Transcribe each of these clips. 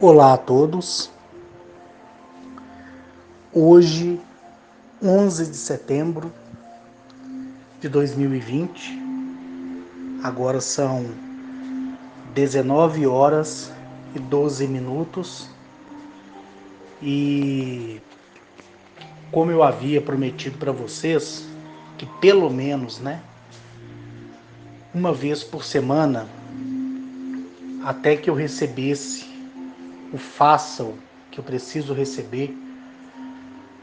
Olá a todos. Hoje, 11 de setembro de 2020, agora são 19 horas e 12 minutos e como eu havia prometido para vocês, que pelo menos, uma vez por semana, até que eu recebesse o façam que eu preciso receber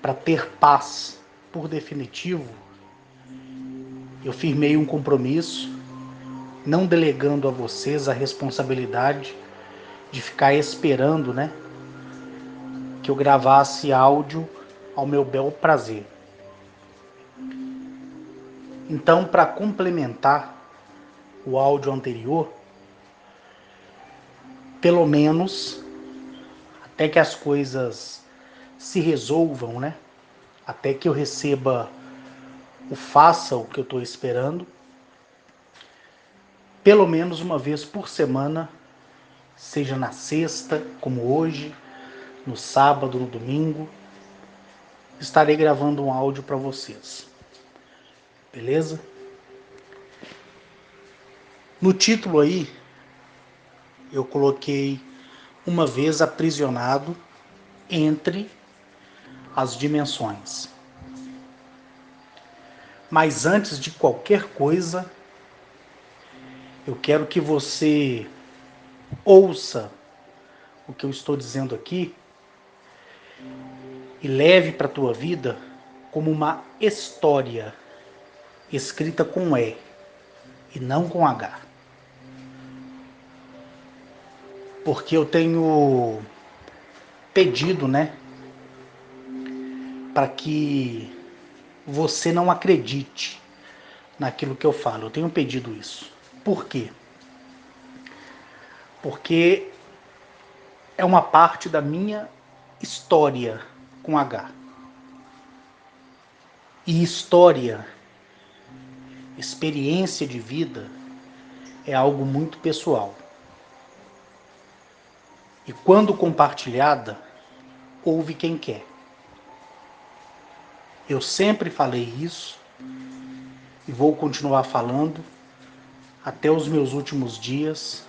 para ter paz por definitivo, eu firmei um compromisso, não delegando a vocês a responsabilidade de ficar esperando, que eu gravasse áudio ao meu bel prazer. Então, para complementar o áudio anterior, pelo menos até que as coisas se resolvam, até que eu receba o faça-o que eu estou esperando, pelo menos uma vez por semana, seja na sexta, como hoje, no sábado, no domingo, estarei gravando um áudio para vocês. Beleza? No título aí, eu coloquei uma vez aprisionado entre as dimensões. Mas antes de qualquer coisa, eu quero que você ouça o que eu estou dizendo aqui e leve para a tua vida como uma história escrita com E e não com H. Porque eu tenho pedido, para que você não acredite naquilo que eu falo. Eu tenho pedido isso. Por quê? Porque é uma parte da minha história com H. E história, experiência de vida, é algo muito pessoal. E quando compartilhada, ouve quem quer. Eu sempre falei isso e vou continuar falando até os meus últimos dias,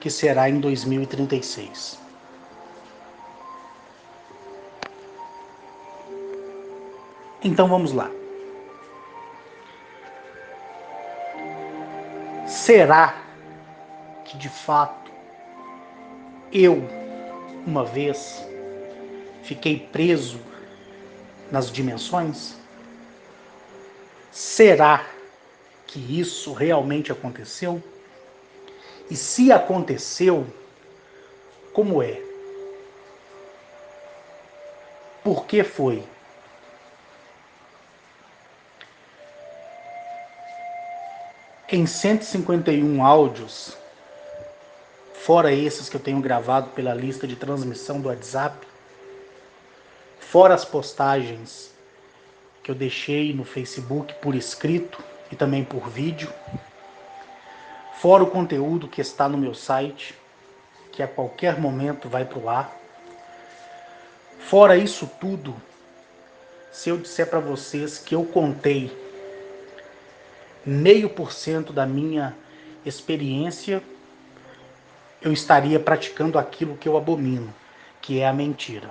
que será em 2036. Então vamos lá. Será que de fato eu, uma vez, fiquei preso nas dimensões? Será que isso realmente aconteceu? E se aconteceu, como é? Por que foi? Em 151 áudios, fora esses que eu tenho gravado pela lista de transmissão do WhatsApp, fora as postagens que eu deixei no Facebook por escrito e também por vídeo, fora o conteúdo que está no meu site, que a qualquer momento vai para o ar. Fora isso tudo, se eu disser para vocês que eu contei 0,5% da minha experiência, eu estaria praticando aquilo que eu abomino, que é a mentira.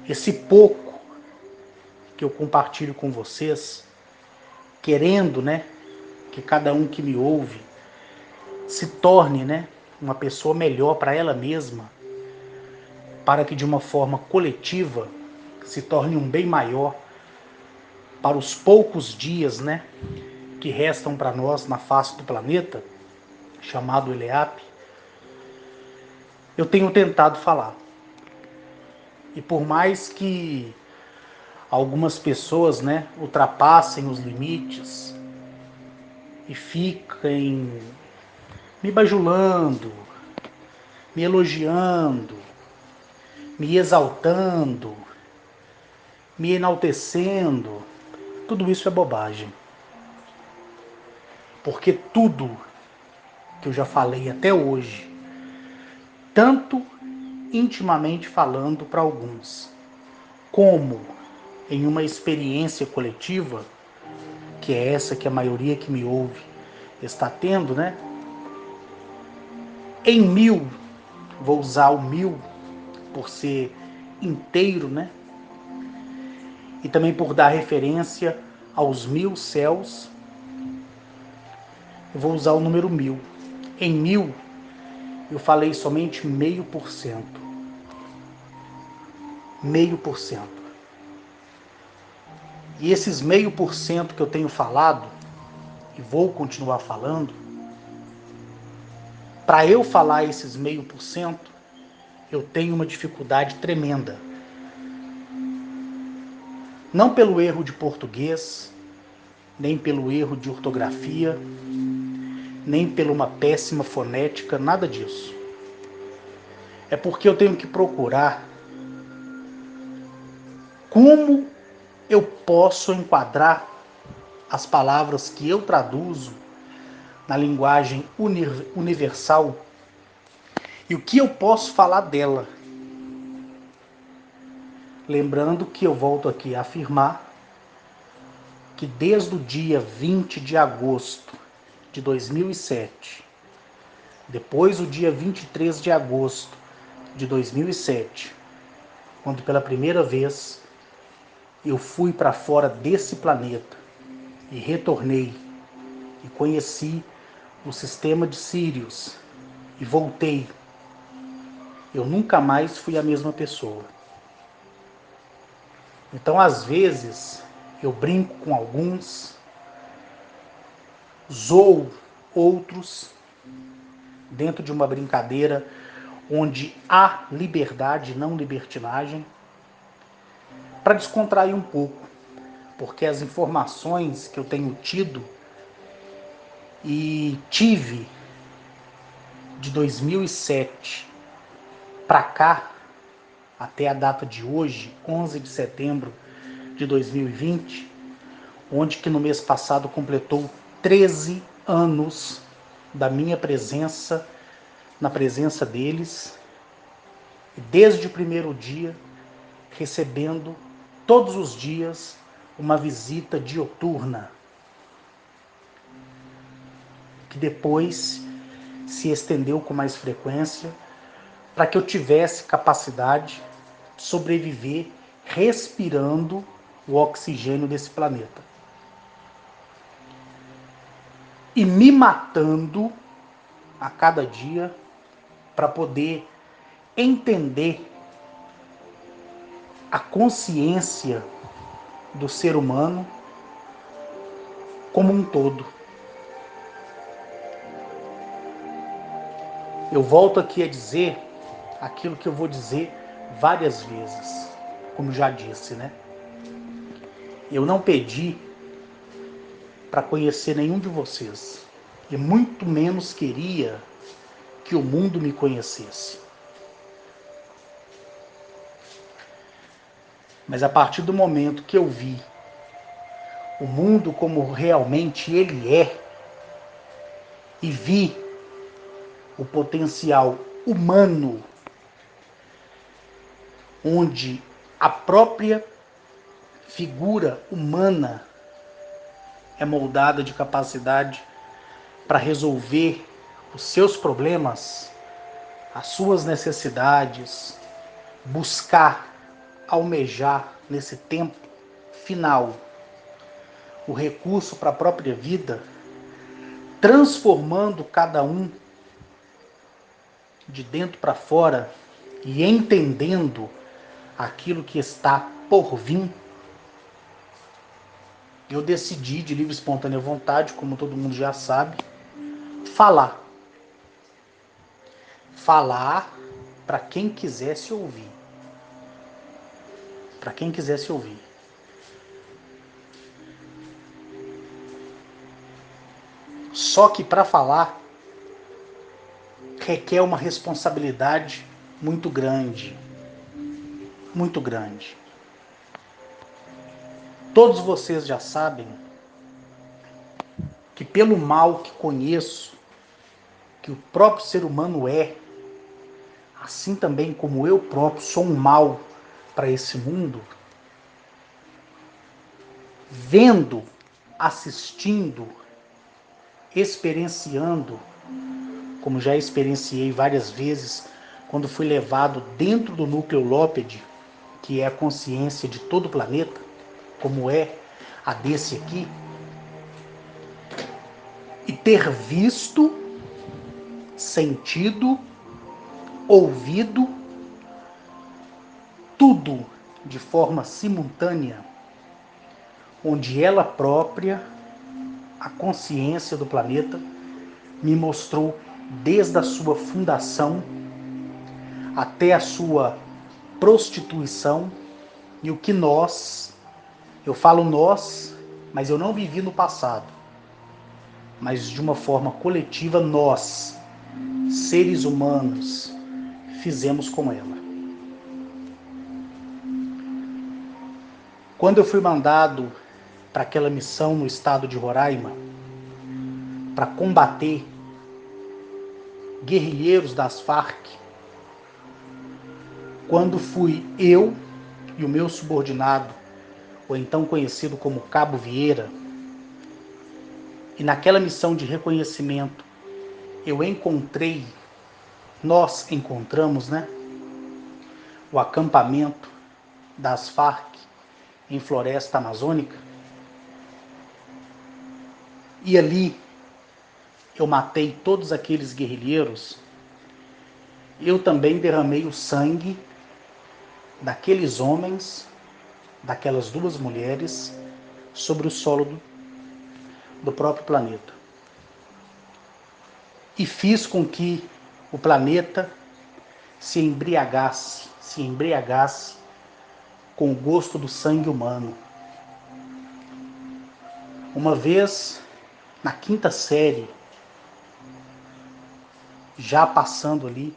Esse pouco que eu compartilho com vocês, querendo, que cada um que me ouve se torne, uma pessoa melhor para ela mesma, para que de uma forma coletiva se torne um bem maior para os poucos dias, que restam para nós na face do planeta, chamado Eleap. Eu tenho tentado falar. E por mais que algumas pessoas, ultrapassem os limites e fiquem me bajulando, me elogiando, me exaltando, me enaltecendo, tudo isso é bobagem. Porque tudo que eu já falei até hoje tanto intimamente falando para alguns, como em uma experiência coletiva, que é essa que a maioria que me ouve está tendo, né? Em 1000, vou usar o 1000 por ser inteiro, né? E também por dar referência aos 1000 céus, eu vou usar o número 1000. Em 1000, eu falei somente 0,5%. 0,5%. E esses 0,5% que eu tenho falado, e vou continuar falando, para eu falar esses 0,5%, eu tenho uma dificuldade tremenda. Não pelo erro de português, nem pelo erro de ortografia, nem por uma péssima fonética, nada disso. É porque eu tenho que procurar como eu posso enquadrar as palavras que eu traduzo na linguagem universal e o que eu posso falar dela. Lembrando que eu volto aqui a afirmar que desde o dia 20 de agosto de 2007, depois o dia 23 de agosto de 2007, quando pela primeira vez eu fui para fora desse planeta e retornei e conheci o sistema de Sírius e voltei, eu nunca mais fui a mesma pessoa. Então, às vezes, eu brinco com alguns, zoo outros, dentro de uma brincadeira onde há liberdade, não libertinagem, para descontrair um pouco, porque as informações que eu tenho tido e tive de 2007 para cá, até a data de hoje, 11 de setembro de 2020, onde que no mês passado completou 13 anos da minha presença, na presença deles, e desde o primeiro dia, recebendo todos os dias uma visita dioturna, que depois se estendeu com mais frequência, para que eu tivesse capacidade de sobreviver respirando o oxigênio desse planeta. E me matando a cada dia para poder entender a consciência do ser humano como um todo. Eu volto aqui a dizer aquilo que eu vou dizer várias vezes, como já disse, né? Eu não pedi para conhecer nenhum de vocês, e muito menos queria que o mundo me conhecesse. Mas a partir do momento que eu vi o mundo como realmente ele é, e vi o potencial humano, onde a própria figura humana é moldada de capacidade para resolver os seus problemas, as suas necessidades, buscar, almejar nesse tempo final o recurso para a própria vida, transformando cada um de dentro para fora e entendendo aquilo que está por vir, eu decidi de livre e espontânea vontade, como todo mundo já sabe, falar. Falar para quem quisesse ouvir. Para quem quisesse ouvir. Só que para falar requer uma responsabilidade muito grande. Muito grande. Todos vocês já sabem que pelo mal que conheço, que o próprio ser humano é, assim também como eu próprio sou um mal para esse mundo, vendo, assistindo, experienciando, como já experienciei várias vezes, quando fui levado dentro do núcleo Lópede, que é a consciência de todo o planeta, como é a desse aqui, e ter visto, sentido, ouvido, tudo de forma simultânea, onde ela própria, a consciência do planeta, me mostrou desde a sua fundação até a sua prostituição e o que nós, eu falo nós, mas eu não vivi no passado, mas de uma forma coletiva nós, seres humanos, fizemos com ela. Quando eu fui mandado para aquela missão no estado de Roraima, para combater guerrilheiros das Farc, quando fui eu e o meu subordinado, ou então conhecido como Cabo Vieira, e naquela missão de reconhecimento nós encontramos, né, o acampamento das Farc em Floresta Amazônica, e ali eu matei todos aqueles guerrilheiros, eu também derramei o sangue daqueles homens, daquelas duas mulheres, sobre o solo do próprio planeta. E fiz com que o planeta se embriagasse com o gosto do sangue humano. Uma vez, na quinta série, já passando ali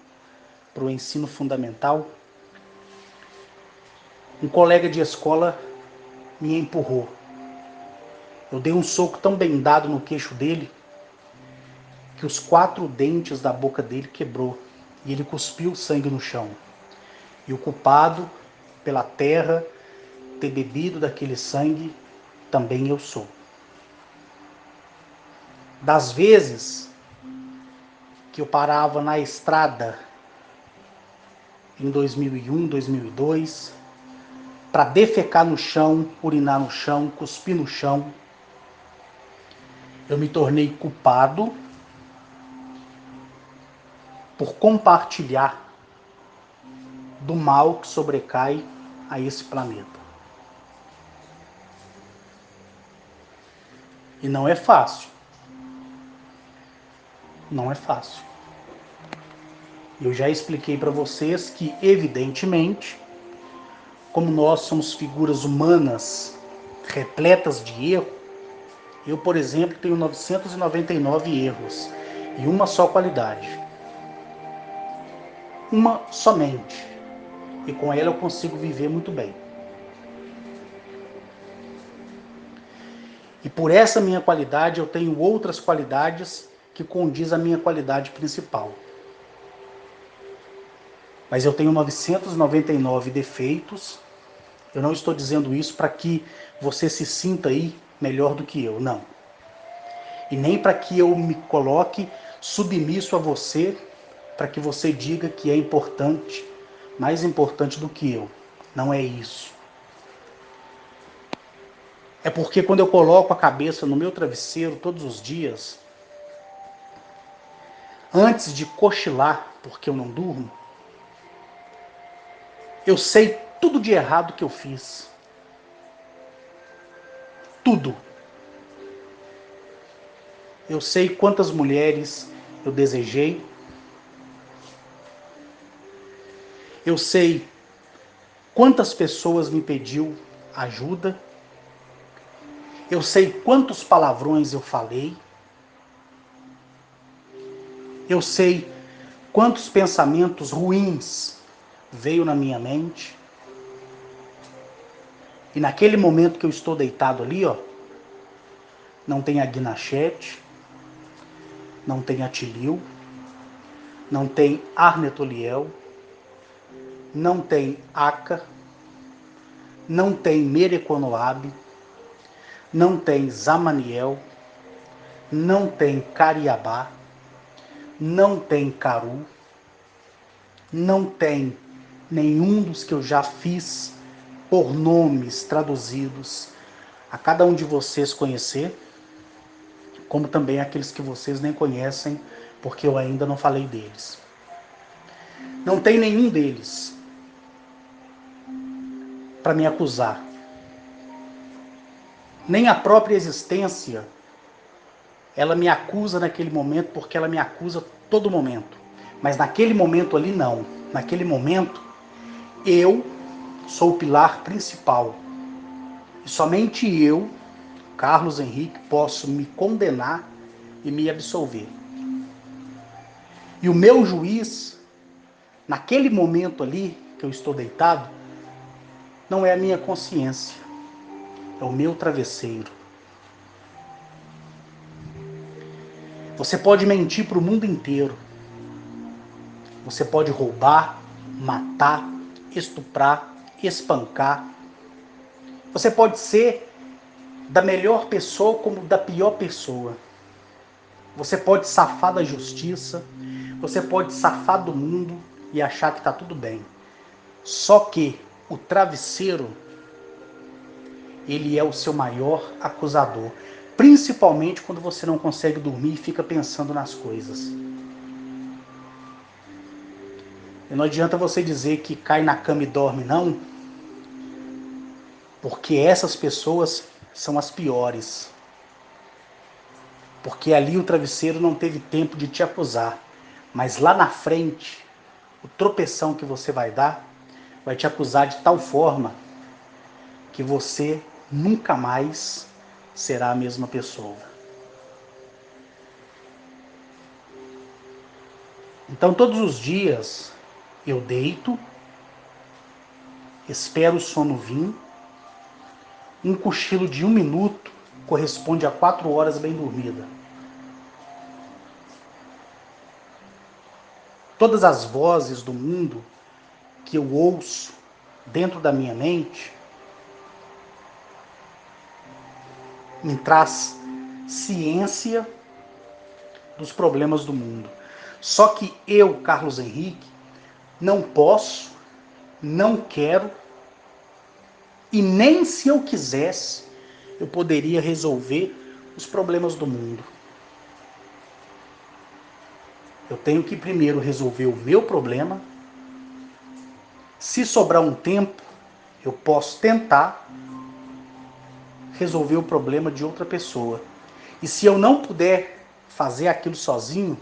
para o ensino fundamental, um colega de escola me empurrou. Eu dei um soco tão bem dado no queixo dele que os 4 dentes da boca dele quebrou e ele cuspiu sangue no chão. E o culpado pela terra ter bebido daquele sangue também eu sou. Das vezes que eu parava na estrada em 2001, 2002, para defecar no chão, urinar no chão, cuspir no chão, eu me tornei culpado por compartilhar do mal que sobrecai a esse planeta. E não é fácil. Não é fácil. Eu já expliquei para vocês que, evidentemente, como nós somos figuras humanas repletas de erro, eu, por exemplo, tenho 999 erros e uma só qualidade. Uma somente. E com ela eu consigo viver muito bem. E por essa minha qualidade eu tenho outras qualidades que condiz a minha qualidade principal. Mas eu tenho 999 defeitos. Eu não estou dizendo isso para que você se sinta aí melhor do que eu, não. E nem para que eu me coloque submisso a você, para que você diga que é importante, mais importante do que eu. Não é isso. É porque quando eu coloco a cabeça no meu travesseiro todos os dias, antes de cochilar, porque eu não durmo, eu sei tudo de errado que eu fiz. Tudo. Eu sei quantas mulheres eu desejei. Eu sei quantas pessoas me pediu ajuda. Eu sei quantos palavrões eu falei. Eu sei quantos pensamentos ruins veio na minha mente. E naquele momento que eu estou deitado ali, ó, não tem a Guinachete, não tem a Tilil, não tem Arnetoliel, não tem Aca, não tem Mereconoabe, não tem Zamaniel, não tem Cariabá, não tem Caru, não tem nenhum dos que eu já fiz por nomes traduzidos a cada um de vocês conhecer, como também aqueles que vocês nem conhecem, porque eu ainda não falei deles. Não tem nenhum deles para me acusar. Nem a própria existência, ela me acusa naquele momento, porque ela me acusa todo momento. Mas naquele momento ali, não. Naquele momento, eu sou o pilar principal. E somente eu, Carlos Henrique, posso me condenar e me absolver. E o meu juiz, naquele momento ali, que eu estou deitado, não é a minha consciência, é o meu travesseiro. Você pode mentir para o mundo inteiro. Você pode roubar, matar, estuprar, espancar. Você pode ser da melhor pessoa como da pior pessoa. Você pode safar da justiça, você pode safar do mundo e achar que está tudo bem. Só que o travesseiro, ele é o seu maior acusador. Principalmente quando você não consegue dormir e fica pensando nas coisas. E não adianta você dizer que cai na cama e dorme, não, porque essas pessoas são as piores. Porque ali o travesseiro não teve tempo de te acusar. Mas lá na frente, o tropeção que você vai te acusar de tal forma que você nunca mais será a mesma pessoa. Então todos os dias eu deito, espero o sono vir. Um cochilo de 1 minuto corresponde a 4 horas bem dormida. Todas as vozes do mundo que eu ouço dentro da minha mente me traz ciência dos problemas do mundo. Só que eu, Carlos Henrique, não posso, não quero, e nem se eu quisesse, eu poderia resolver os problemas do mundo. Eu tenho que primeiro resolver o meu problema. Se sobrar um tempo, eu posso tentar resolver o problema de outra pessoa. E se eu não puder fazer aquilo sozinho,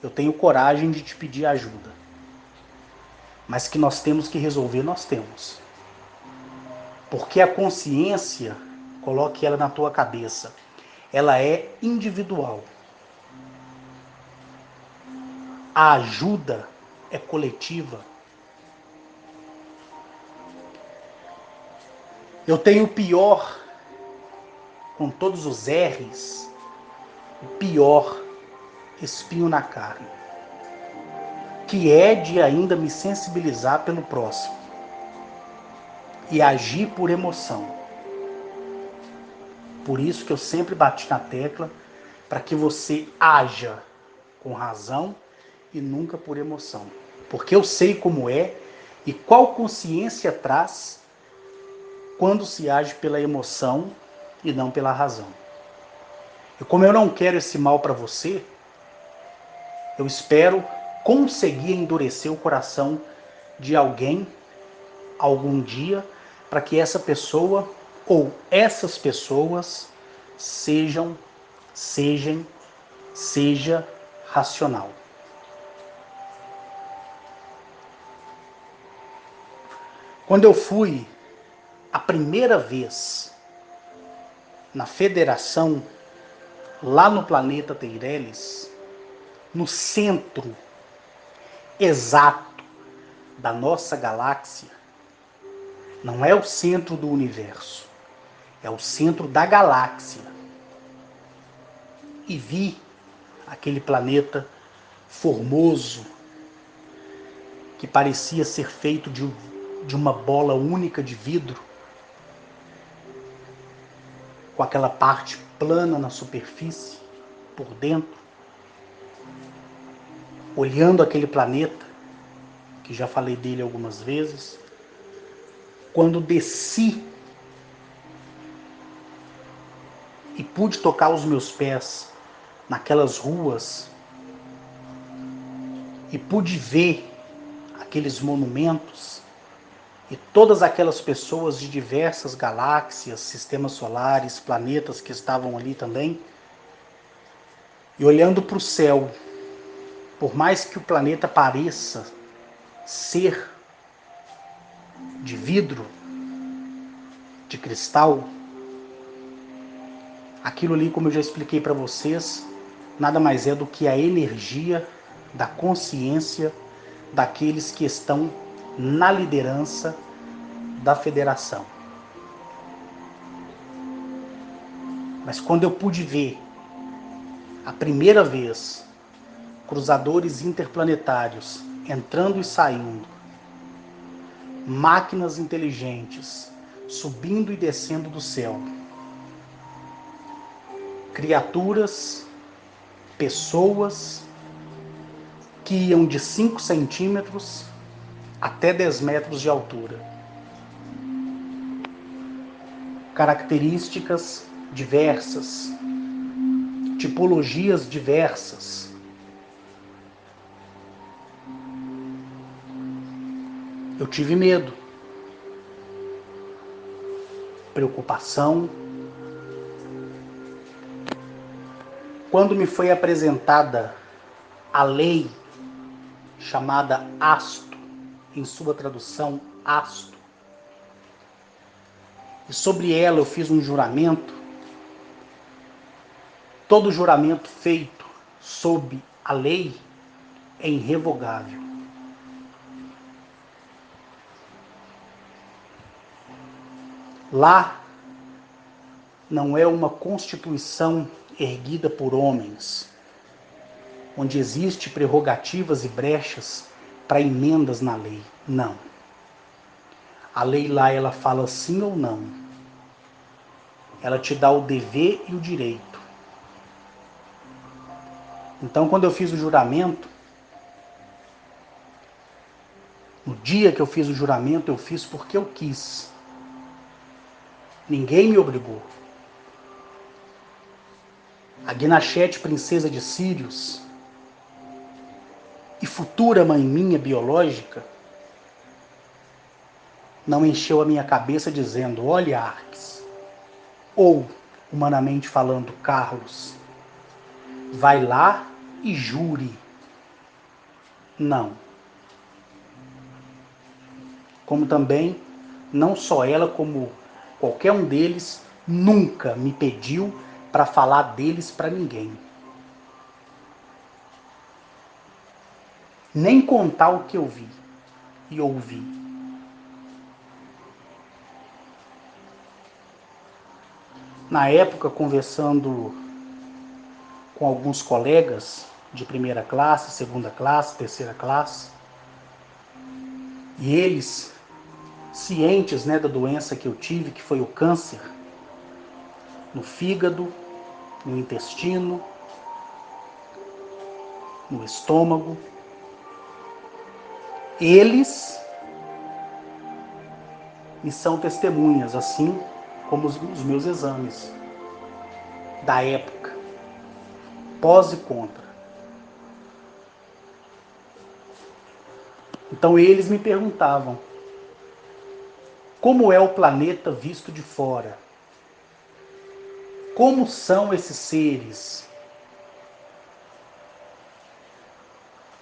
eu tenho coragem de te pedir ajuda. Mas que nós temos que resolver, nós temos. Porque a consciência, coloque ela na tua cabeça, ela é individual. A ajuda é coletiva. Eu tenho o pior, com todos os R's, o pior espinho na carne, que é de ainda me sensibilizar pelo próximo e agir por emoção. Por isso que eu sempre bati na tecla para que você haja com razão e nunca por emoção. Porque eu sei como é e qual consciência traz quando se age pela emoção e não pela razão. E como eu não quero esse mal para você, eu espero conseguir endurecer o coração de alguém algum dia para que essa pessoa ou essas pessoas seja racional. Quando eu fui a primeira vez na federação, lá no planeta Teireles, no centro exato da nossa galáxia, não é o centro do universo, é o centro da galáxia. E vi aquele planeta formoso, que parecia ser feito de uma bola única de vidro, com aquela parte plana na superfície, por dentro, olhando aquele planeta, que já falei dele algumas vezes. Quando desci e pude tocar os meus pés naquelas ruas e pude ver aqueles monumentos e todas aquelas pessoas de diversas galáxias, sistemas solares, planetas que estavam ali também, e olhando para o céu, por mais que o planeta pareça ser de vidro, de cristal, aquilo ali, como eu já expliquei para vocês, nada mais é do que a energia da consciência daqueles que estão na liderança da federação. Mas quando eu pude ver a primeira vez cruzadores interplanetários entrando e saindo, máquinas inteligentes subindo e descendo do céu, criaturas, pessoas que iam de 5 centímetros até 10 metros de altura. Características diversas, tipologias diversas. Eu tive medo, preocupação. Quando me foi apresentada a lei chamada Asto, em sua tradução, Asto, e sobre ela eu fiz um juramento, todo juramento feito sob a lei é irrevogável. Lá não é uma constituição erguida por homens, onde existe prerrogativas e brechas para emendas na lei. Não. A lei lá, ela fala sim ou não. Ela te dá o dever e o direito. Então, quando eu fiz o juramento, no dia que eu fiz o juramento, eu fiz porque eu quis. Ninguém me obrigou. A Guinachete, princesa de Sírios, e futura mãe minha biológica, não encheu a minha cabeça dizendo: olha, Arques, ou, humanamente falando, Carlos, vai lá e jure. Não. Como também, não só ela, como qualquer um deles, nunca me pediu para falar deles para ninguém. Nem contar o que eu vi e ouvi. Na época, conversando com alguns colegas de primeira classe, segunda classe, terceira classe, e eles, cientes, da doença que eu tive, que foi o câncer, no fígado, no intestino, no estômago, eles me são testemunhas, assim como os meus exames da época, pós e contra. Então eles me perguntavam: como é o planeta visto de fora? Como são esses seres?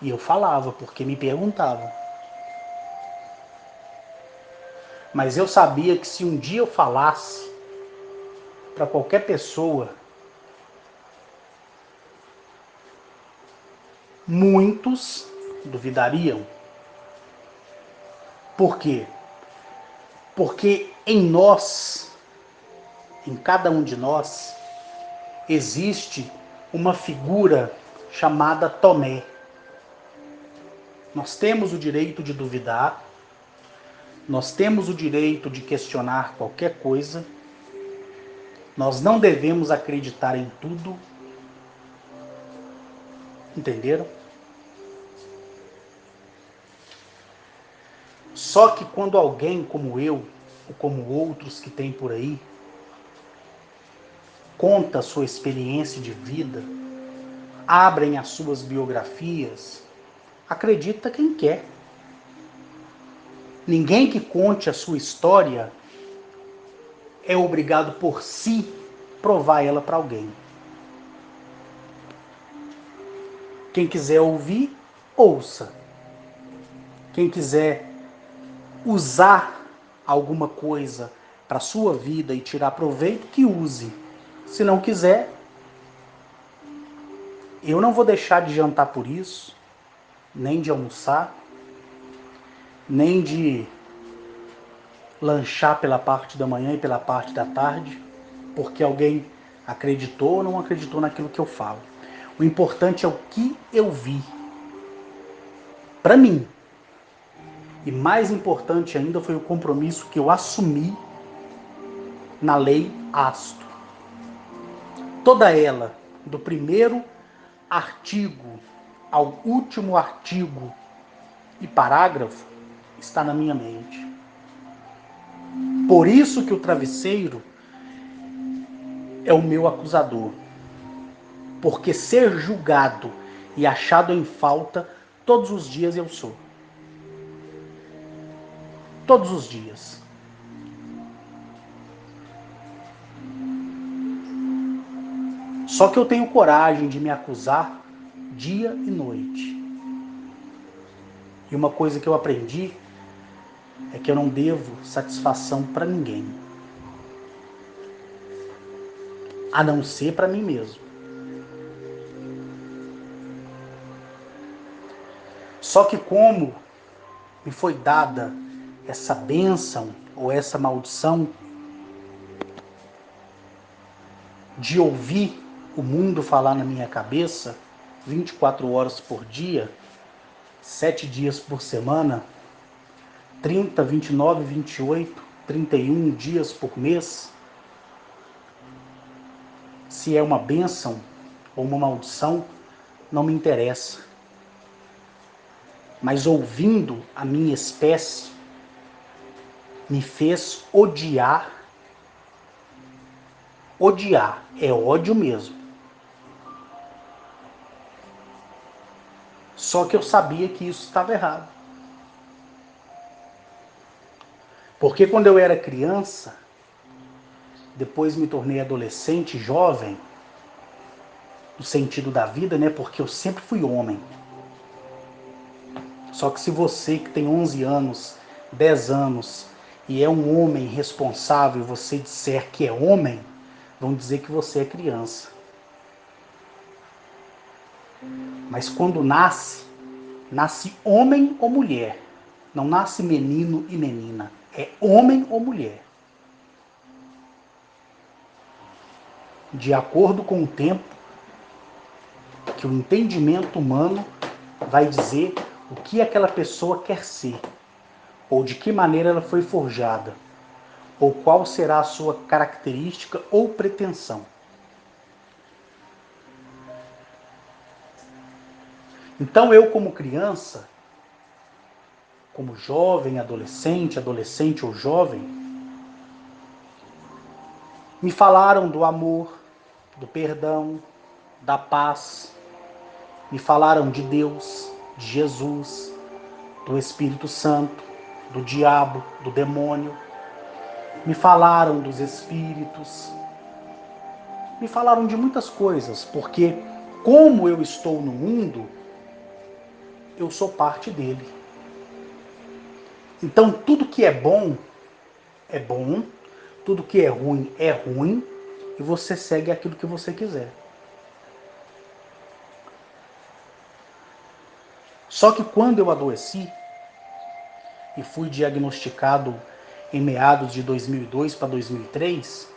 E eu falava, porque me perguntavam. Mas eu sabia que se um dia eu falasse para qualquer pessoa, muitos duvidariam. Por quê? Porque em nós, em cada um de nós, existe uma figura chamada Tomé. Nós temos o direito de duvidar, nós temos o direito de questionar qualquer coisa, nós não devemos acreditar em tudo, entenderam? Só que quando alguém como eu, ou como outros que tem por aí, conta a sua experiência de vida, abrem as suas biografias, acredita quem quer. Ninguém que conte a sua história é obrigado por si provar ela para alguém. Quem quiser ouvir, ouça. Quem quiser usar alguma coisa para sua vida e tirar proveito, que use. Se não quiser, eu não vou deixar de jantar por isso, nem de almoçar, nem de lanchar pela parte da manhã e pela parte da tarde, porque alguém acreditou ou não acreditou naquilo que eu falo. O importante é o que eu vi. Para mim. E mais importante ainda foi o compromisso que eu assumi na lei Asto. Toda ela, do primeiro artigo ao último artigo e parágrafo, está na minha mente. Por isso que o travesseiro é o meu acusador. Porque ser julgado e achado em falta, todos os dias eu sou. Todos os dias. Só que eu tenho coragem de me acusar dia e noite. E uma coisa que eu aprendi é que eu não devo satisfação para ninguém. A não ser para mim mesmo. Só que como me foi dada essa bênção ou essa maldição de ouvir o mundo falar na minha cabeça 24 horas por dia, 7 dias por semana, 30, 29, 28, 31 dias por mês, se é uma bênção ou uma maldição, não me interessa. Mas ouvindo a minha espécie, me fez odiar. Odiar, é ódio mesmo. Só que eu sabia que isso estava errado. Porque quando eu era criança, depois me tornei adolescente, jovem, no sentido da vida, né? Porque eu sempre fui homem. Só que se você que tem 11 anos, 10 anos, e é um homem responsável, você disser que é homem, vão dizer que você é criança. Mas quando nasce, nasce homem ou mulher. Não nasce menino e menina. É homem ou mulher. De acordo com o tempo que o entendimento humano vai dizer o que aquela pessoa quer ser, ou de que maneira ela foi forjada, ou qual será a sua característica ou pretensão. Então eu, como criança, como jovem, adolescente ou jovem, me falaram do amor, do perdão, da paz, me falaram de Deus, de Jesus, do Espírito Santo, do diabo, do demônio, me falaram dos espíritos, me falaram de muitas coisas, porque como eu estou no mundo, eu sou parte dele. Então tudo que é bom, tudo que é ruim, e você segue aquilo que você quiser. Só que quando eu adoeci e fui diagnosticado em meados de 2002 para 2003,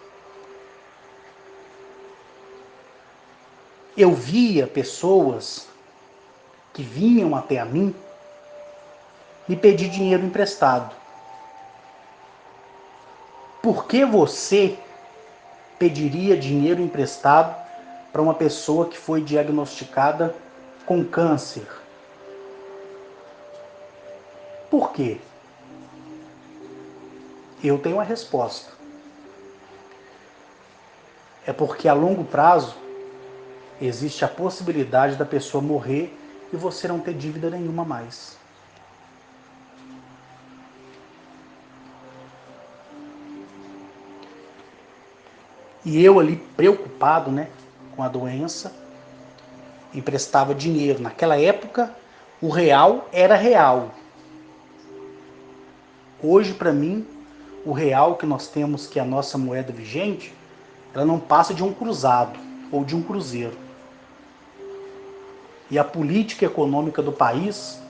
eu via pessoas que vinham até a mim me pedir dinheiro emprestado. Por que você pediria dinheiro emprestado para uma pessoa que foi diagnosticada com câncer? Por quê? Eu tenho a resposta. É porque a longo prazo existe a possibilidade da pessoa morrer e você não ter dívida nenhuma mais. E eu ali preocupado, né, com a doença, emprestava dinheiro. Naquela época, o real era real. Hoje, para mim, o real que nós temos, que é a nossa moeda vigente, ela não passa de um cruzado ou de um cruzeiro. E a política econômica do país,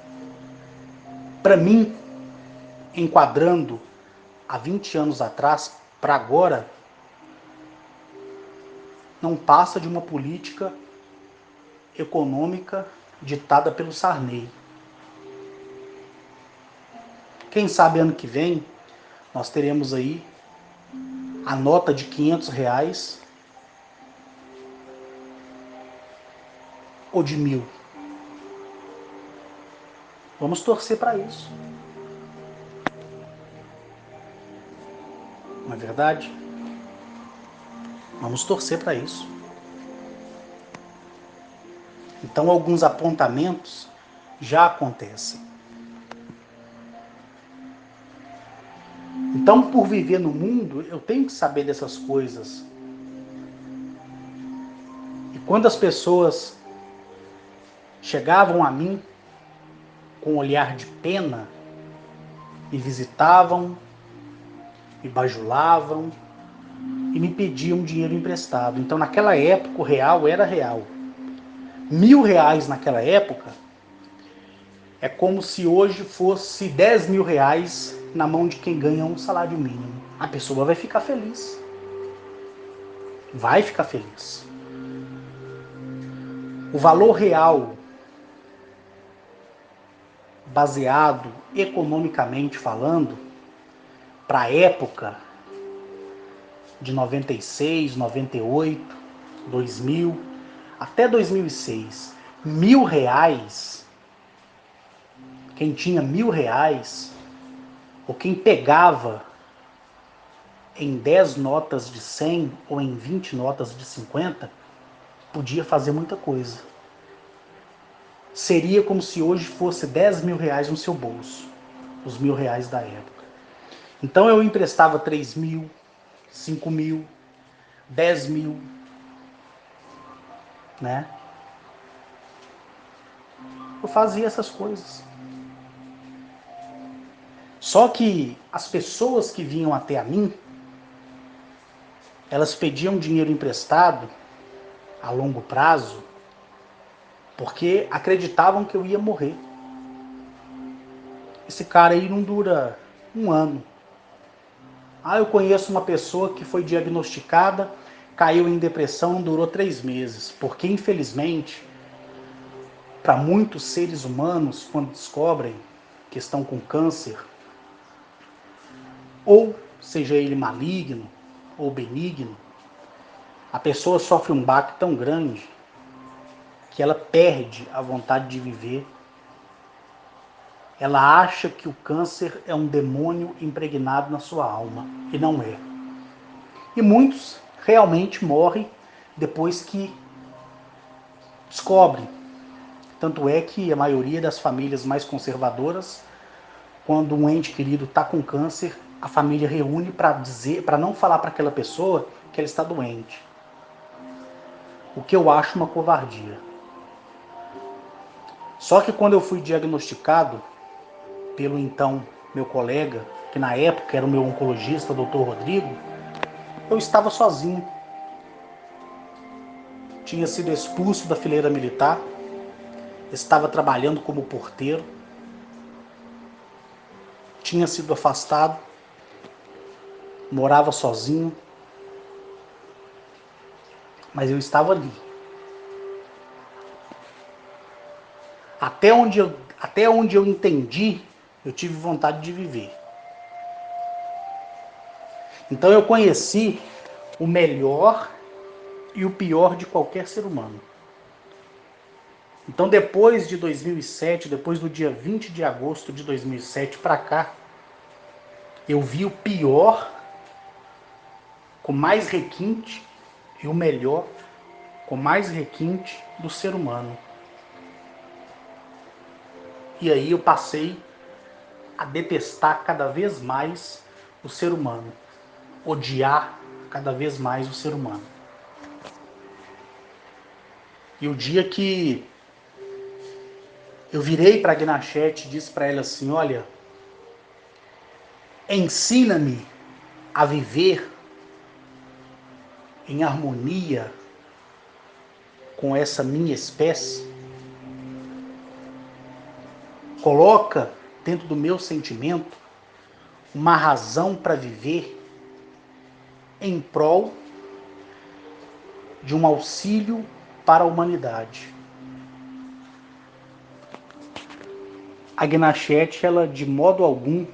para mim, enquadrando há 20 anos atrás para agora, não passa de uma política econômica ditada pelo Sarney. Quem sabe ano que vem nós teremos aí a nota de R$ 500 ou de 1.000. Vamos torcer para isso. Não é verdade? Vamos torcer para isso. Então alguns apontamentos já acontecem. Então, por viver no mundo, eu tenho que saber dessas coisas. E quando as pessoas chegavam a mim com um olhar de pena, me visitavam, me bajulavam e me pediam dinheiro emprestado. Então, naquela época, o real era real. R$ 1.000 naquela época é como se hoje fosse R$ 10.000 na mão de quem ganha um salário mínimo. A pessoa vai ficar feliz. Vai ficar feliz. O valor real, baseado economicamente falando, para a época de 96, 98, 2000, até 2006, R$ 1.000, quem tinha R$ 1.000, ou quem pegava em 10 notas de 100 ou em 20 notas de 50, podia fazer muita coisa. Seria como se hoje fosse R$ 10.000 no seu bolso, os R$ 1.000 da época. Então eu emprestava 3.000, 5.000, 10.000, né? Eu fazia essas coisas. Só que as pessoas que vinham até a mim, elas pediam dinheiro emprestado a longo prazo, porque acreditavam que eu ia morrer. Esse cara aí não dura um ano. Ah, eu conheço uma pessoa que foi diagnosticada, caiu em depressão, durou 3 meses. Porque, infelizmente, para muitos seres humanos, quando descobrem que estão com câncer, ou seja ele maligno ou benigno, a pessoa sofre um baque tão grande que ela perde a vontade de viver. Ela acha que o câncer é um demônio impregnado na sua alma, e não é. E muitos realmente morrem depois que descobrem. Tanto é que a maioria das famílias mais conservadoras, quando um ente querido está com câncer, a família reúne para não falar para aquela pessoa que ela está doente. O que eu acho uma covardia. Só que quando eu fui diagnosticado pelo então meu colega, que na época era o meu oncologista, Dr. Rodrigo, eu estava sozinho. Tinha sido expulso da fileira militar, estava trabalhando como porteiro, tinha sido afastado, morava sozinho, mas eu estava ali. Até onde eu entendi, Eu tive vontade de viver. Então eu conheci o melhor e o pior de qualquer ser humano. Então depois de 2007, depois do dia 20 de agosto de 2007 para cá, eu vi o pior com mais requinte e o melhor com mais requinte do ser humano. E aí eu passei a detestar cada vez mais o ser humano, odiar cada vez mais o ser humano. E o dia que eu virei para a Gnachete e disse para ela assim, olha, ensina-me a viver em harmonia com essa minha espécie, coloca dentro do meu sentimento uma razão para viver em prol de um auxílio para a humanidade. A Gnachete, ela de modo algum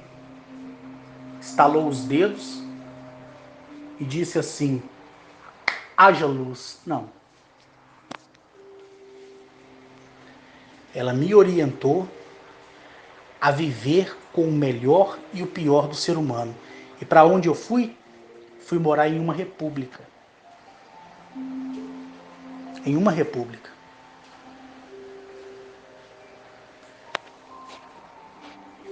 estalou os dedos e disse assim, haja luz. Não. Ela me orientou a viver com o melhor e o pior do ser humano. E para onde eu fui? Fui morar em uma república. Em uma república.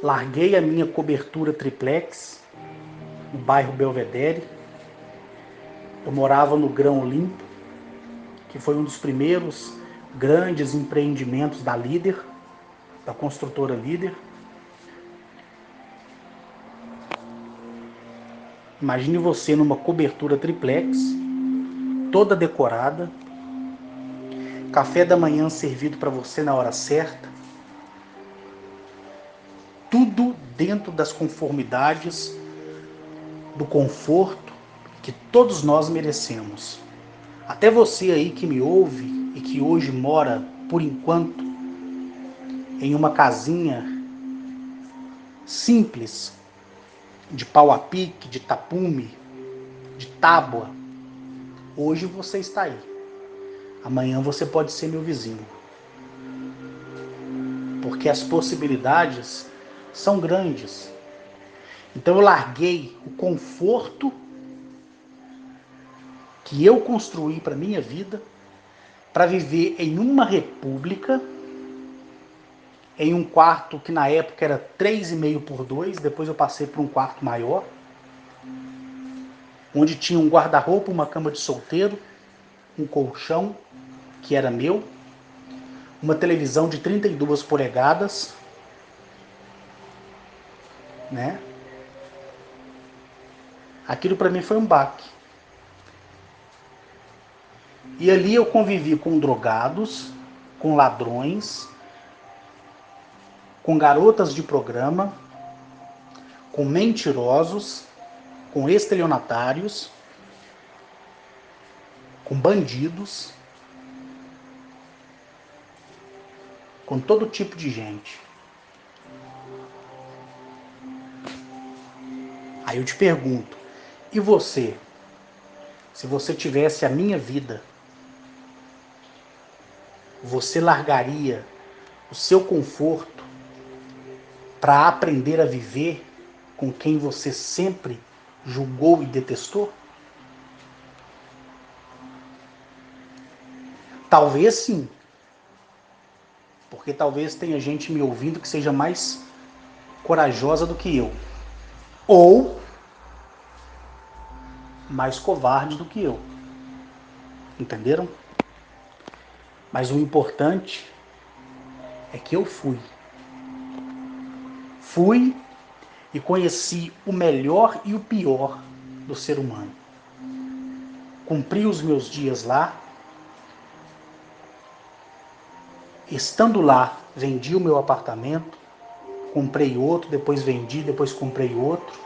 Larguei a minha cobertura triplex no bairro Belvedere. Eu morava no Grão Limpo, que foi um dos primeiros grandes empreendimentos da Líder, da construtora Líder. Imagine você numa cobertura triplex, toda decorada, café da manhã servido para você na hora certa, tudo dentro das conformidades do conforto que todos nós merecemos. Até você aí que me ouve e que hoje mora, por enquanto, em uma casinha simples, de pau a pique, de tapume, de tábua, hoje você está aí. Amanhã você pode ser meu vizinho. Porque as possibilidades são grandes. Então eu larguei o conforto que eu construí para minha vida para viver em uma república, em um quarto que na época era 3,5 por 2, depois eu passei para um quarto maior, onde tinha um guarda-roupa, uma cama de solteiro, um colchão que era meu, uma televisão de 32 polegadas, né? Aquilo para mim foi um baque. E ali eu convivi com drogados, com ladrões, com garotas de programa, com mentirosos, com estelionatários, com bandidos, com todo tipo de gente. Aí eu te pergunto, e você? Se você tivesse a minha vida, você largaria o seu conforto para aprender a viver com quem você sempre julgou e detestou? Talvez sim, porque talvez tenha gente me ouvindo que seja mais corajosa do que eu, ou mais covarde do que eu. Entenderam? Mas o importante é que eu fui. Fui e conheci o melhor e o pior do ser humano. Cumpri os meus dias lá. Estando lá, vendi o meu apartamento, comprei outro, depois vendi, depois comprei outro.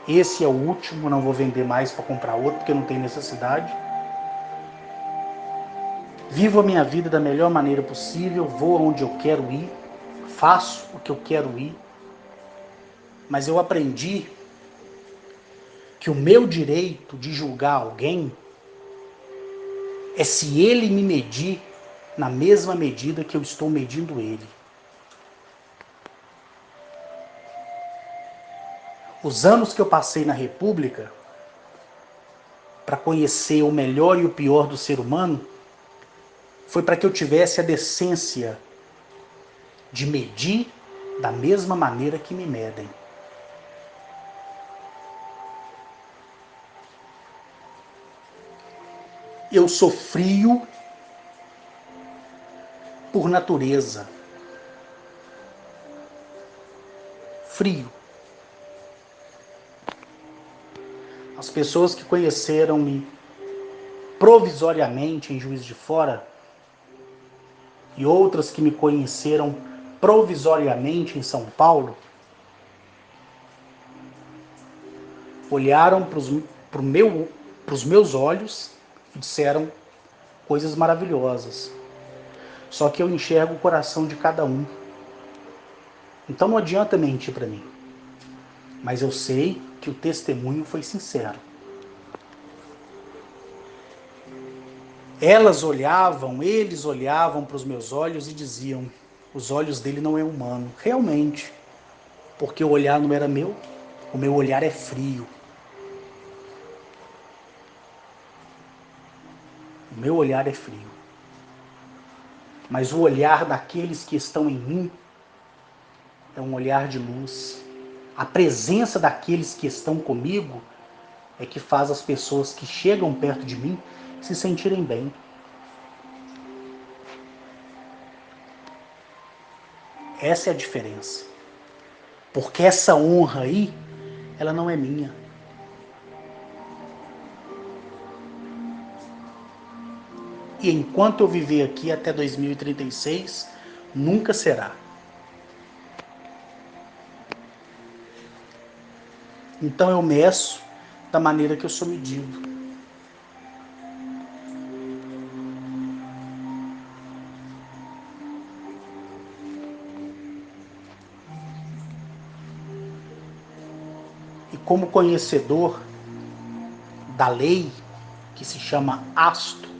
Esse é o último, não vou vender mais para comprar outro, porque não tem necessidade. Vivo a minha vida da melhor maneira possível, vou aonde eu quero ir, faço o que eu quero ir, mas eu aprendi que o meu direito de julgar alguém é se ele me medir na mesma medida que eu estou medindo ele. Os anos que eu passei na República para conhecer o melhor e o pior do ser humano foi para que eu tivesse a decência de medir da mesma maneira que me medem. Eu sou frio por natureza. Frio. As pessoas que conheceram-me provisoriamente em Juiz de Fora e outras que me conheceram provisoriamente em São Paulo olharam para os meus olhos e disseram coisas maravilhosas. Só que eu enxergo o coração de cada um. Então não adianta mentir para mim. Mas eu sei que o testemunho foi sincero. Eles olhavam para os meus olhos e diziam: os olhos dele não é humano. Realmente, porque o olhar não era meu, o meu olhar é frio. O meu olhar é frio. Mas o olhar daqueles que estão em mim é um olhar de luz. A presença daqueles que estão comigo é que faz as pessoas que chegam perto de mim se sentirem bem. Essa é a diferença. Porque essa honra aí, ela não é minha. E enquanto eu viver aqui até 2036, nunca será. Então eu meço da maneira que eu sou medido. E como conhecedor da lei, que se chama hasto,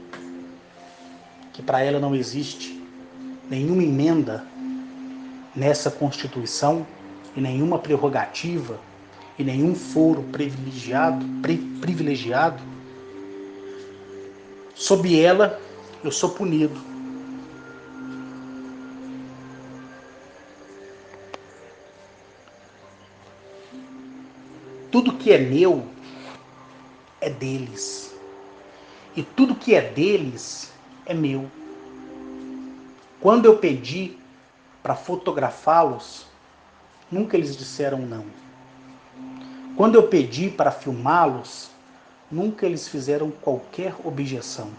que para ela não existe nenhuma emenda nessa Constituição, e nenhuma prerrogativa, e nenhum foro privilegiado, sob ela eu sou punido. Tudo que é meu é deles. E tudo que é deles é meu. Quando eu pedi para fotografá-los, nunca eles disseram não. Quando eu pedi para filmá-los, nunca eles fizeram qualquer objeção.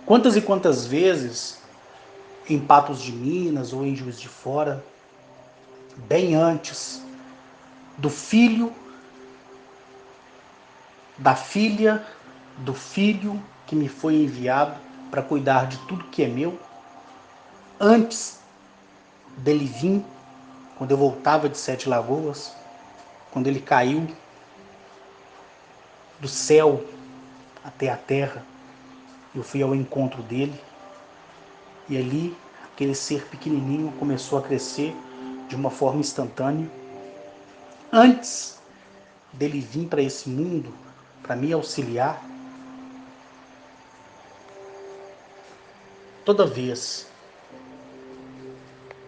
Quantas e quantas vezes, em Patos de Minas ou em Juiz de Fora, bem antes do filho, da filha, do filho que me foi enviado para cuidar de tudo que é meu, antes dele vir, quando eu voltava de Sete Lagoas, quando ele caiu do céu até a terra, eu fui ao encontro dele, e ali aquele ser pequenininho começou a crescer de uma forma instantânea. Antes dele vir para esse mundo, para me auxiliar, toda vez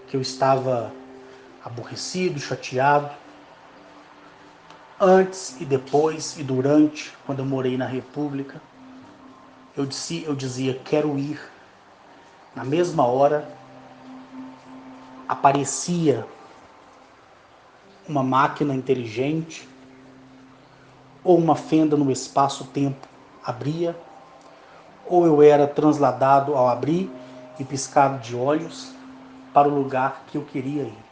que eu estava aborrecido, chateado, antes e depois e durante, quando eu morei na República, eu dizia, quero ir. Na mesma hora, aparecia uma máquina inteligente ou uma fenda no espaço-tempo abria, ou eu era transladado ao abrir e piscar de olhos para o lugar que eu queria ir.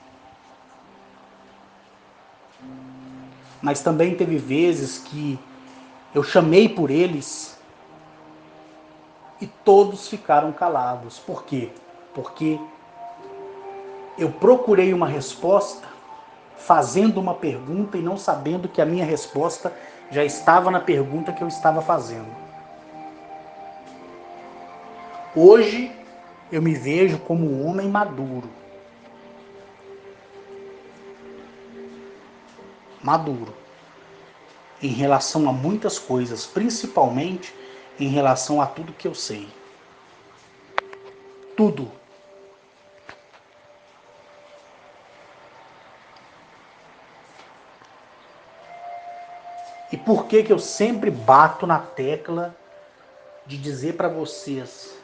Mas também teve vezes que eu chamei por eles e todos ficaram calados. Por quê? Porque Eu procurei uma resposta fazendo uma pergunta e não sabendo que a minha resposta já estava na pergunta que eu estava fazendo. Hoje eu me vejo como um homem maduro. Maduro em relação a muitas coisas, principalmente em relação a tudo que eu sei. Tudo. E por que que eu sempre bato na tecla de dizer para vocês,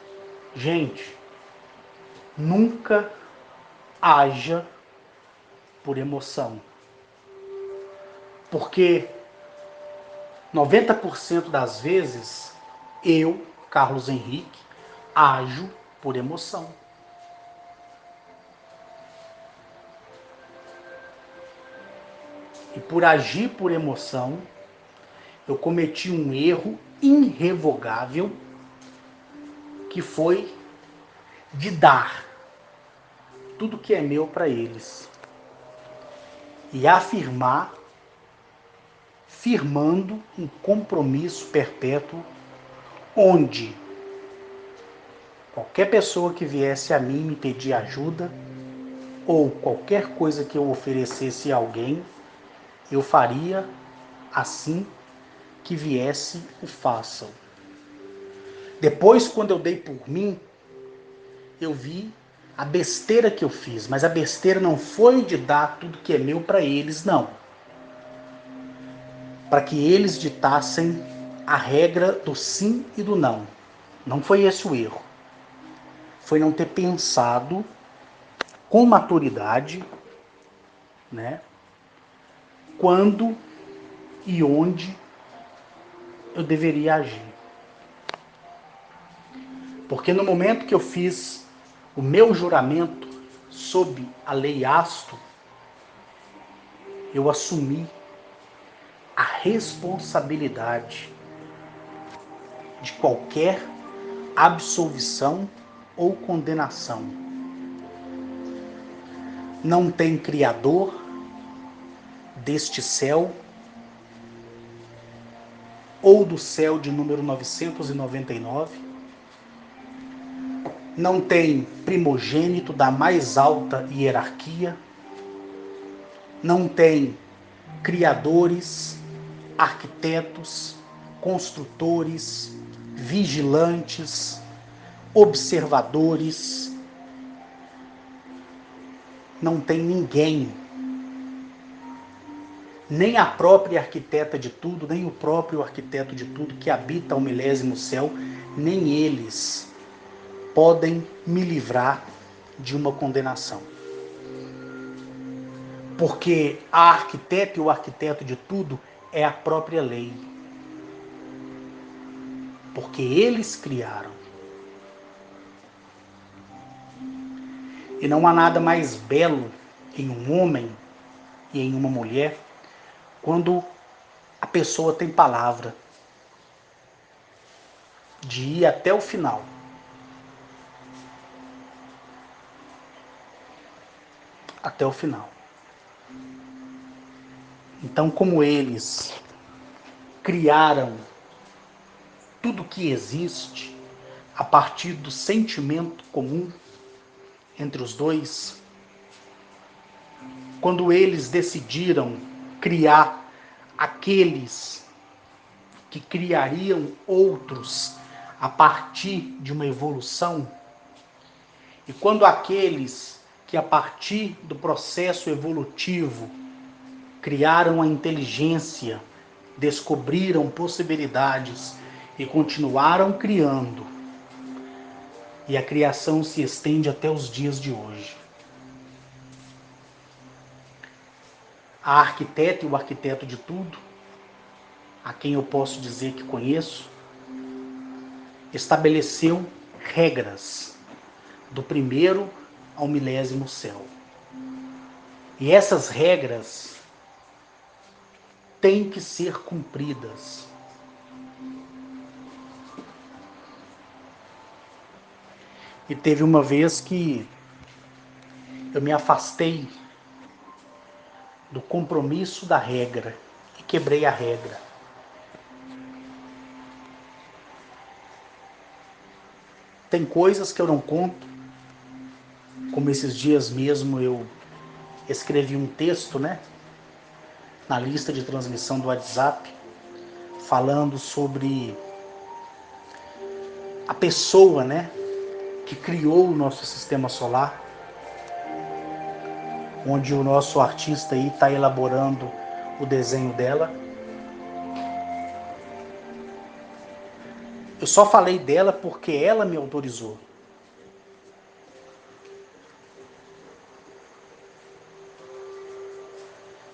gente, nunca haja por emoção. Porque 90% das vezes eu, Carlos Henrique, ajo por emoção. E por agir por emoção, eu cometi um erro irrevogável que foi de dar tudo que é meu para eles e afirmar, firmando um compromisso perpétuo onde qualquer pessoa que viesse a mim me pedir ajuda ou qualquer coisa que eu oferecesse a alguém, eu faria assim que viesse o façam. Depois, quando eu dei por mim, eu vi a besteira que eu fiz, mas a besteira não foi de dar tudo que é meu para eles, não. Para que eles ditassem a regra do sim e do não. Não foi esse o erro. Foi não ter pensado com maturidade, né, quando e onde eu deveria agir. Porque no momento que eu fiz o meu juramento sob a lei Asto, eu assumi a responsabilidade de qualquer absolvição ou condenação. Não tem Criador deste céu ou do céu de número 999. Não tem primogênito da mais alta hierarquia. Não tem criadores, arquitetos, construtores, vigilantes, observadores. Não tem ninguém, nem a própria arquiteta de tudo, nem o próprio arquiteto de tudo que habita o milésimo céu, nem eles podem me livrar de uma condenação. Porque a arquiteta e o arquiteto de tudo é a própria lei. Porque eles criaram. E não há nada mais belo em um homem e em uma mulher quando a pessoa tem palavra de ir até o final. Até o final. Então, como eles criaram tudo que existe a partir do sentimento comum entre os dois, quando eles decidiram criar aqueles que criariam outros a partir de uma evolução, e quando aqueles que a partir do processo evolutivo criaram a inteligência, descobriram possibilidades e continuaram criando, e a criação se estende até os dias de hoje. A arquiteta e o arquiteto de tudo, a quem eu posso dizer que conheço, estabeleceu regras do primeiro ao milésimo céu. E essas regras têm que ser cumpridas. E teve uma vez que eu me afastei do compromisso da regra e quebrei a regra. Tem coisas que eu não conto, como esses dias mesmo eu escrevi um texto, né, na lista de transmissão do WhatsApp, falando sobre a pessoa, né, que criou o nosso sistema solar, onde o nosso artista aí está elaborando o desenho dela. Eu só falei dela porque ela me autorizou.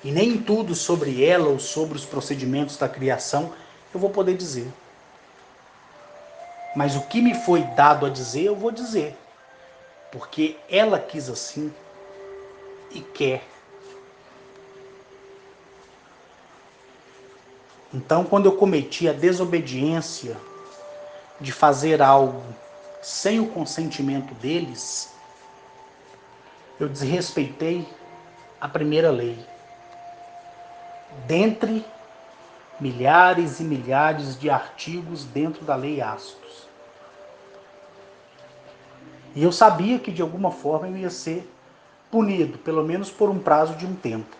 E nem tudo sobre ela ou sobre os procedimentos da criação eu vou poder dizer. Mas o que me foi dado a dizer, eu vou dizer. Porque ela quis assim e quer. Então, quando eu cometi a desobediência de fazer algo sem o consentimento deles, eu desrespeitei a primeira lei. Dentre milhares e milhares de artigos dentro da lei Astos. E eu sabia que de alguma forma eu ia ser punido, pelo menos por um prazo de um tempo.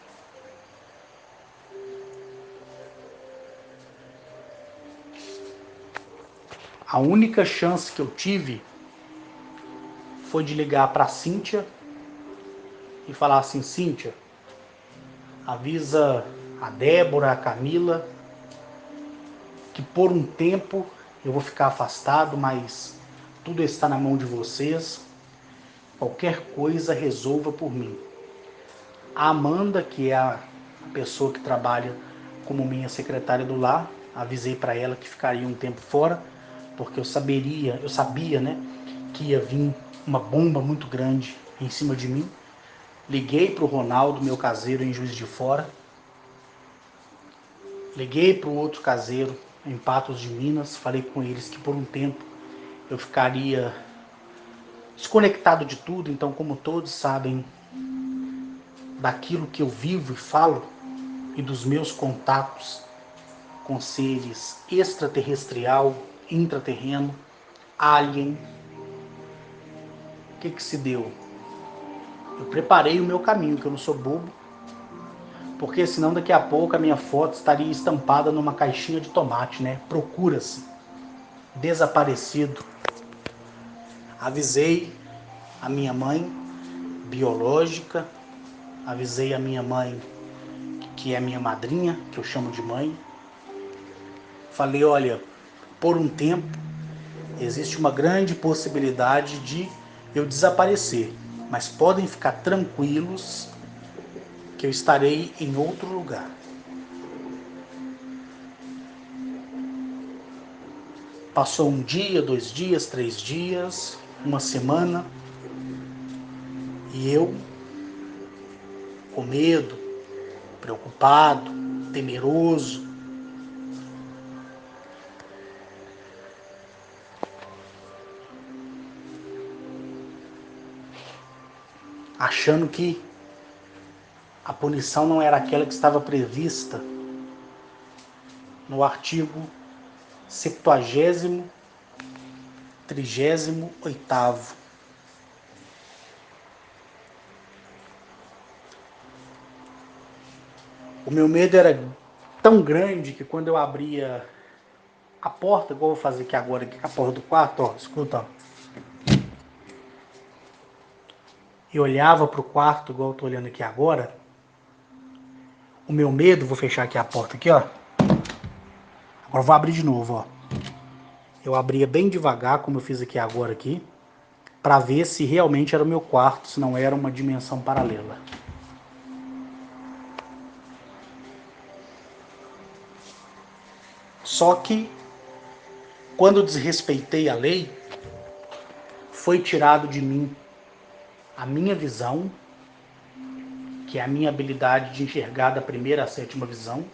A única chance que eu tive foi de ligar para a Cíntia e falar assim: Cíntia, avisa a Débora, a Camila, que por um tempo eu vou ficar afastado, mas tudo está na mão de vocês. Qualquer coisa resolva por mim. A Amanda, que é a pessoa que trabalha como minha secretária do lar, avisei para ela que ficaria um tempo fora, porque eu sabia, né, que ia vir uma bomba muito grande em cima de mim. Liguei para o Ronaldo, meu caseiro em Juiz de Fora. Liguei para o outro caseiro em Patos de Minas, falei com eles que por um tempo eu ficaria desconectado de tudo, então como todos sabem daquilo que eu vivo e falo e dos meus contatos com seres extraterrestrial, intraterreno, alien. O que se deu? Eu preparei o meu caminho, que eu não sou bobo, porque senão daqui a pouco a minha foto estaria estampada numa caixinha de tomate, né? Procura-se. Desaparecido. Avisei a minha mãe biológica, avisei a minha mãe que é minha madrinha, que eu chamo de mãe. Falei, olha, por um tempo existe uma grande possibilidade de eu desaparecer, mas podem ficar tranquilos que eu estarei em outro lugar. Passou um dia, 2 dias, 3 dias, uma semana, e eu, com medo, preocupado, temeroso, achando que a punição não era aquela que estava prevista no artigo 70º, 38º. O meu medo era tão grande que quando eu abria a porta, igual eu vou fazer aqui agora, aqui com a porta do quarto, ó, escuta, ó. E olhava para o quarto, igual eu tô olhando aqui agora, o meu medo, vou fechar aqui a porta aqui, ó. Agora eu vou abrir de novo, ó. Eu abria bem devagar, como eu fiz aqui agora aqui, para ver se realmente era o meu quarto, se não era uma dimensão paralela. Só que, quando desrespeitei a lei, foi tirado de mim a minha visão, que é a minha habilidade de enxergar da primeira à sétima visão,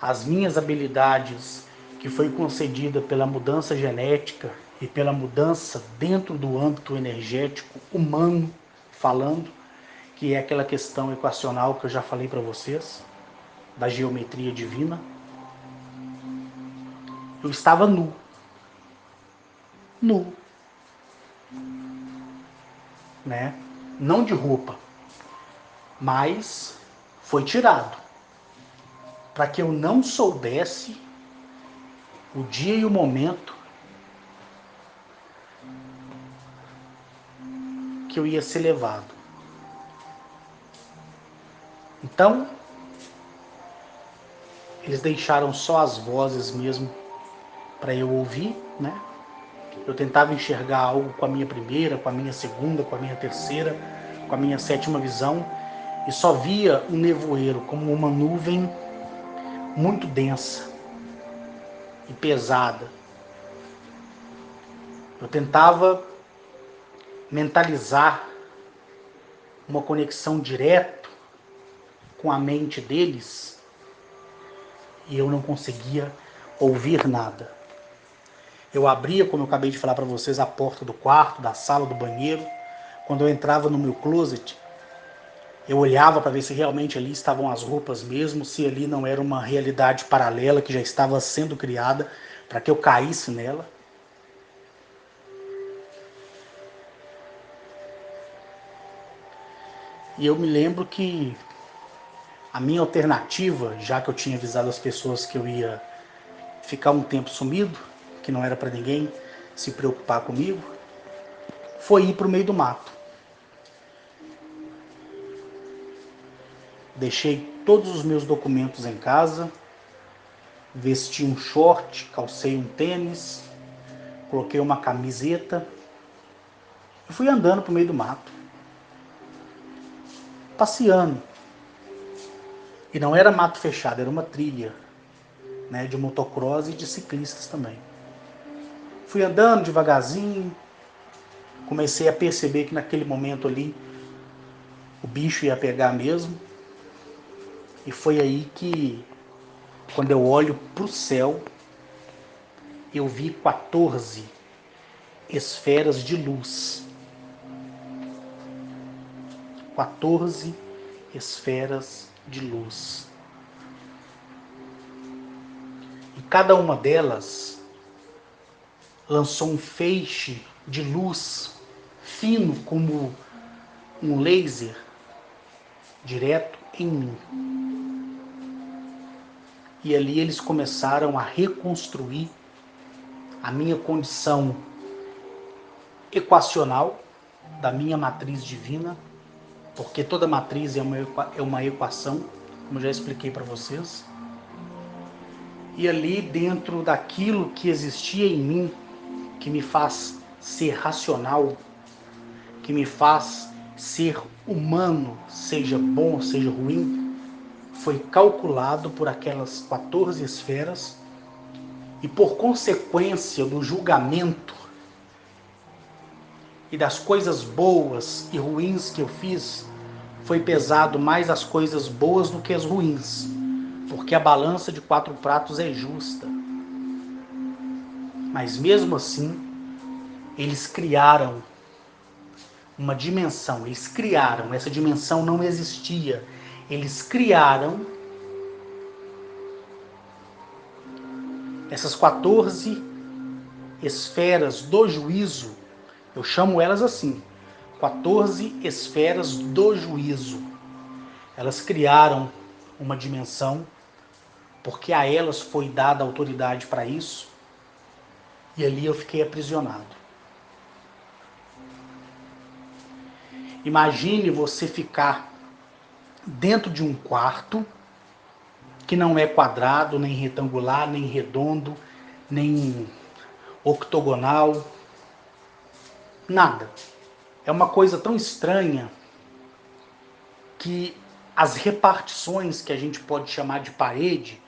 as minhas habilidades que foi concedida pela mudança genética e pela mudança dentro do âmbito energético humano, falando, que é aquela questão equacional que eu já falei para vocês, da geometria divina. Eu estava nu. Nu. Né? Não de roupa, mas foi tirado para que eu não soubesse o dia e o momento que eu ia ser levado. Então, eles deixaram só as vozes mesmo para eu ouvir, né? Eu tentava enxergar algo com a minha primeira, com a minha segunda, com a minha terceira, com a minha sétima visão, e só via um nevoeiro como uma nuvem muito densa e pesada. Eu tentava mentalizar uma conexão direta com a mente deles e eu não conseguia ouvir nada. Eu abria, como eu acabei de falar para vocês, a porta do quarto, da sala, do banheiro. Quando eu entrava no meu closet, eu olhava para ver se realmente ali estavam as roupas mesmo, se ali não era uma realidade paralela que já estava sendo criada para que eu caísse nela. E eu me lembro que a minha alternativa, já que eu tinha avisado as pessoas que eu ia ficar um tempo sumido, que não era para ninguém se preocupar comigo, foi ir para o meio do mato. Deixei todos os meus documentos em casa, vesti um short, calcei um tênis, coloquei uma camiseta e fui andando para o meio do mato, passeando. E não era mato fechado, era uma trilha, né, de motocross e de ciclistas também. Fui andando devagarzinho, comecei a perceber que naquele momento ali o bicho ia pegar mesmo. E foi aí que, quando eu olho para o céu, eu vi 14 esferas de luz. 14 esferas de luz. E cada uma delas lançou um feixe de luz fino como um laser direto em mim. E ali eles começaram a reconstruir a minha condição equacional da minha matriz divina, porque toda matriz é uma equação, como já expliquei para vocês. E ali dentro daquilo que existia em mim, que me faz ser racional, que me faz ser humano, seja bom ou seja ruim, foi calculado por aquelas 14 esferas e por consequência do julgamento e das coisas boas e ruins que eu fiz, foi pesado mais as coisas boas do que as ruins, porque a balança de 4 pratos é justa. Mas mesmo assim, eles criaram uma dimensão, essa dimensão não existia. Eles criaram essas 14 esferas do juízo, eu chamo elas assim, 14 esferas do juízo. Elas criaram uma dimensão, porque a elas foi dada autoridade para isso, e ali eu fiquei aprisionado. Imagine você ficar dentro de um quarto que não é quadrado, nem retangular, nem redondo, nem octogonal, nada. É uma coisa tão estranha que as repartições que a gente pode chamar de parede,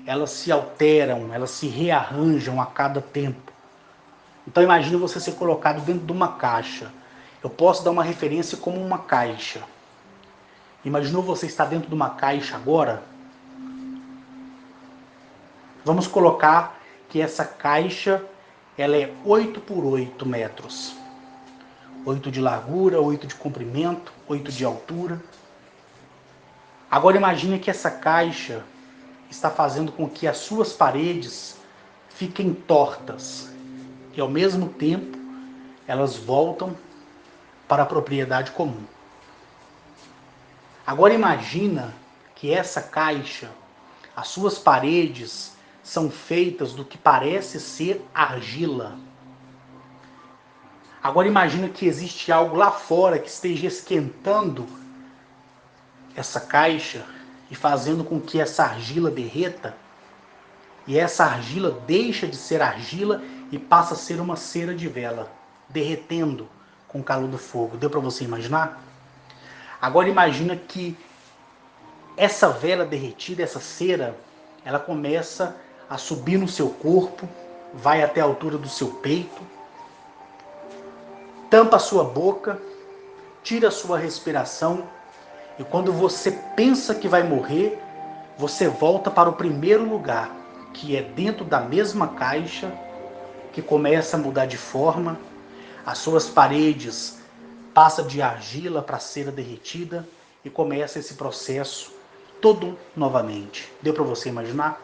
elas se alteram, elas se rearranjam a cada tempo. Então imagine você ser colocado dentro de uma caixa. Eu posso dar uma referência como uma caixa. Imaginou você estar dentro de uma caixa agora? Vamos colocar que essa caixa ela é 8 por 8 metros. 8 de largura, 8 de comprimento, 8 de altura. Agora imagine que essa caixa está fazendo com que as suas paredes fiquem tortas e ao mesmo tempo elas voltam para a propriedade comum. Agora imagina que essa caixa, as suas paredes são feitas do que parece ser argila. Agora imagina que existe algo lá fora que esteja esquentando essa caixa e fazendo com que essa argila derreta, e essa argila deixa de ser argila e passa a ser uma cera de vela, derretendo com o calor do fogo. Deu para você imaginar? Agora imagina que essa vela derretida, essa cera, ela começa a subir no seu corpo, vai até a altura do seu peito, tampa a sua boca, tira a sua respiração, e quando você pensa que vai morrer, você volta para o primeiro lugar, que é dentro da mesma caixa, que começa a mudar de forma, as suas paredes passam de argila para cera derretida e começa esse processo todo novamente. Deu para você imaginar?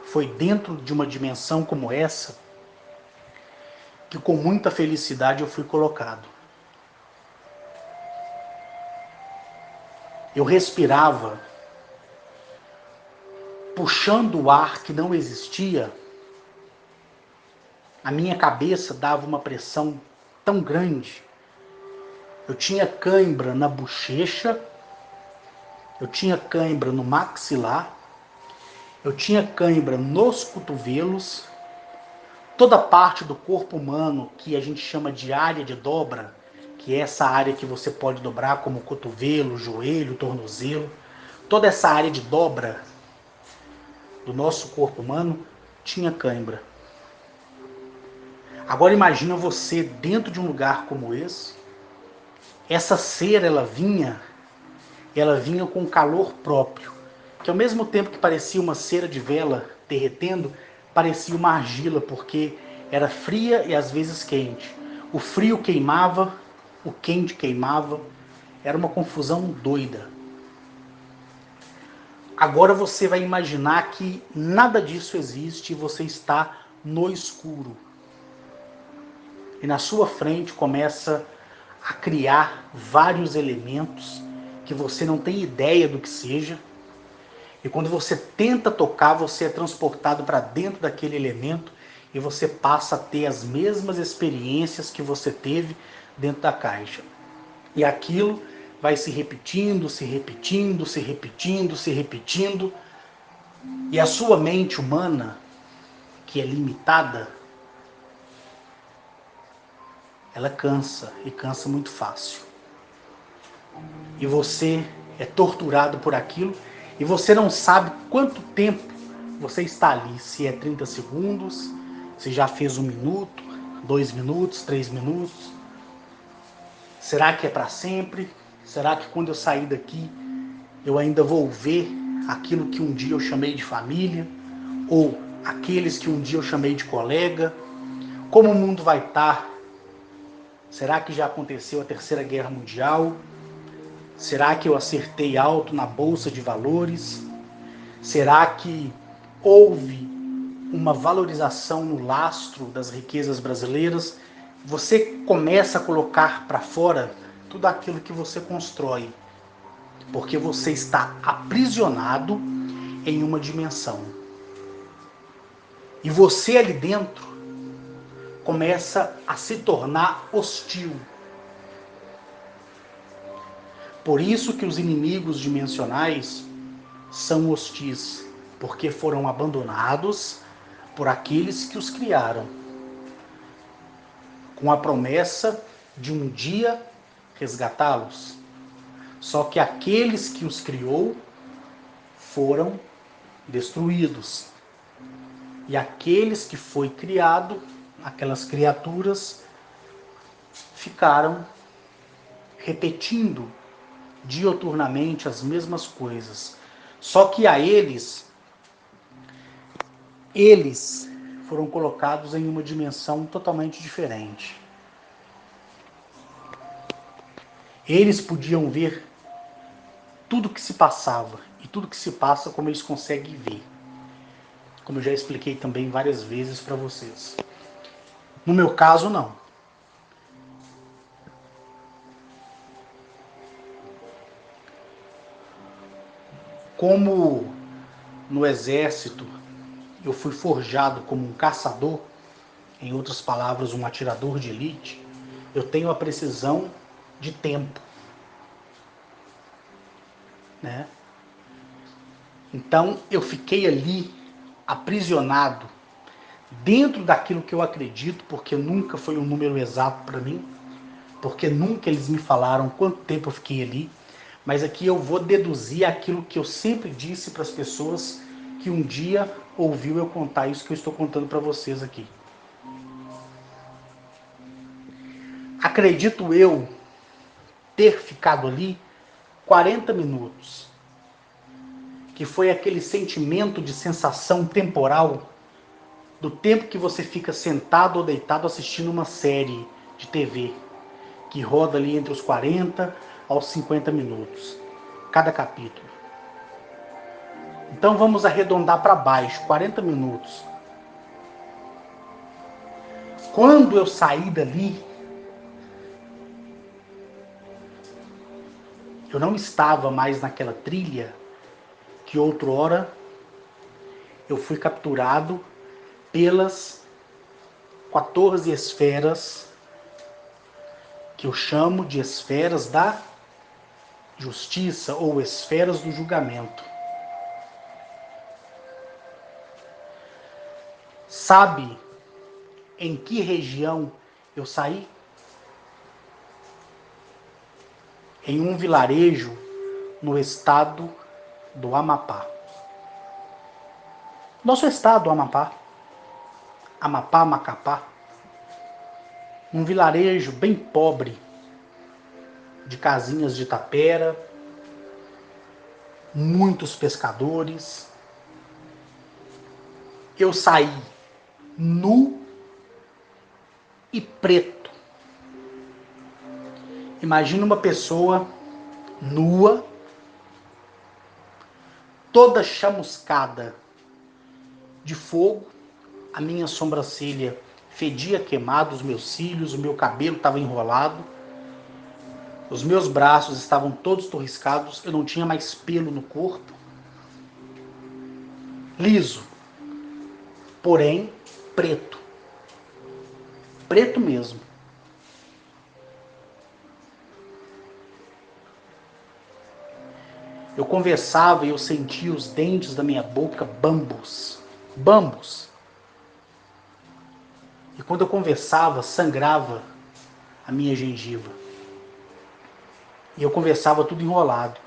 Foi dentro de uma dimensão como essa que com muita felicidade eu fui colocado. Eu respirava, puxando o ar que não existia. A minha cabeça dava uma pressão tão grande. Eu tinha cãibra na bochecha, eu tinha cãibra no maxilar, eu tinha cãibra nos cotovelos, toda parte do corpo humano que a gente chama de área de dobra, que é essa área que você pode dobrar como cotovelo, joelho, tornozelo, toda essa área de dobra do nosso corpo humano tinha cãibra. Agora imagina você dentro de um lugar como esse. Essa cera ela vinha com calor próprio, que ao mesmo tempo que parecia uma cera de vela derretendo, parecia uma argila, porque era fria e às vezes quente. O frio queimava, o quente queimava, era uma confusão doida. Agora você vai imaginar que nada disso existe e você está no escuro. E na sua frente começa a criar vários elementos que você não tem ideia do que seja. E quando você tenta tocar, você é transportado para dentro daquele elemento e você passa a ter as mesmas experiências que você teve dentro da caixa. E aquilo vai se repetindo, se repetindo, se repetindo, se repetindo. E a sua mente humana, que é limitada, ela cansa e cansa muito fácil. E você é torturado por aquilo e você não sabe quanto tempo você está ali, se é 30 segundos, se já fez 1 minuto, 2 minutos, 3 minutos. Será que é para sempre? Será que quando eu sair daqui eu ainda vou ver aquilo que um dia eu chamei de família? Ou aqueles que um dia eu chamei de colega? Como o mundo vai estar? Será que já aconteceu a Terceira Guerra Mundial? Será que eu acertei alto na bolsa de valores? Será que houve uma valorização no lastro das riquezas brasileiras? Você começa a colocar para fora tudo aquilo que você constrói, porque você está aprisionado em uma dimensão. E você ali dentro começa a se tornar hostil. Por isso que os inimigos dimensionais são hostis, porque foram abandonados por aqueles que os criaram, com a promessa de um dia resgatá-los. Só que aqueles que os criou foram destruídos. E aqueles que foi criado, aquelas criaturas, ficaram repetindo dioturnamente as mesmas coisas. Só que a eles foram colocados em uma dimensão totalmente diferente. Eles podiam ver tudo que se passava e tudo que se passa como eles conseguem ver. Como eu já expliquei também várias vezes para vocês. No meu caso, não. Como no exército eu fui forjado como um caçador, em outras palavras, um atirador de elite, eu tenho a precisão de tempo, né? Então eu fiquei ali aprisionado dentro daquilo que eu acredito, porque nunca foi um número exato para mim, porque nunca eles me falaram quanto tempo eu fiquei ali, mas aqui eu vou deduzir aquilo que eu sempre disse para as pessoas que um dia ouviu eu contar isso que eu estou contando para vocês aqui. Acredito eu ter ficado ali 40 minutos, que foi aquele sentimento de sensação temporal do tempo que você fica sentado ou deitado assistindo uma série de TV, que roda ali entre os 40 aos 50 minutos, cada capítulo. Então vamos arredondar para baixo, 40 minutos. Quando eu saí dali, eu não estava mais naquela trilha que outrora eu fui capturado pelas 14 esferas, que eu chamo de esferas da justiça ou esferas do julgamento. Sabe em que região eu saí? Em um vilarejo no estado do Amapá. Nosso estado, Amapá. Amapá, Macapá. Um vilarejo bem pobre, de casinhas de tapera, muitos pescadores. Eu saí nu e preto. Imagina uma pessoa nua, toda chamuscada de fogo, a minha sobrancelha fedia queimado, os meus cílios, o meu cabelo estava enrolado, os meus braços estavam todos torriscados, eu não tinha mais pelo no corpo, liso, porém preto, preto mesmo. Eu conversava e eu sentia os dentes da minha boca bambos, bambos. E quando eu conversava, sangrava a minha gengiva. E eu conversava tudo enrolado.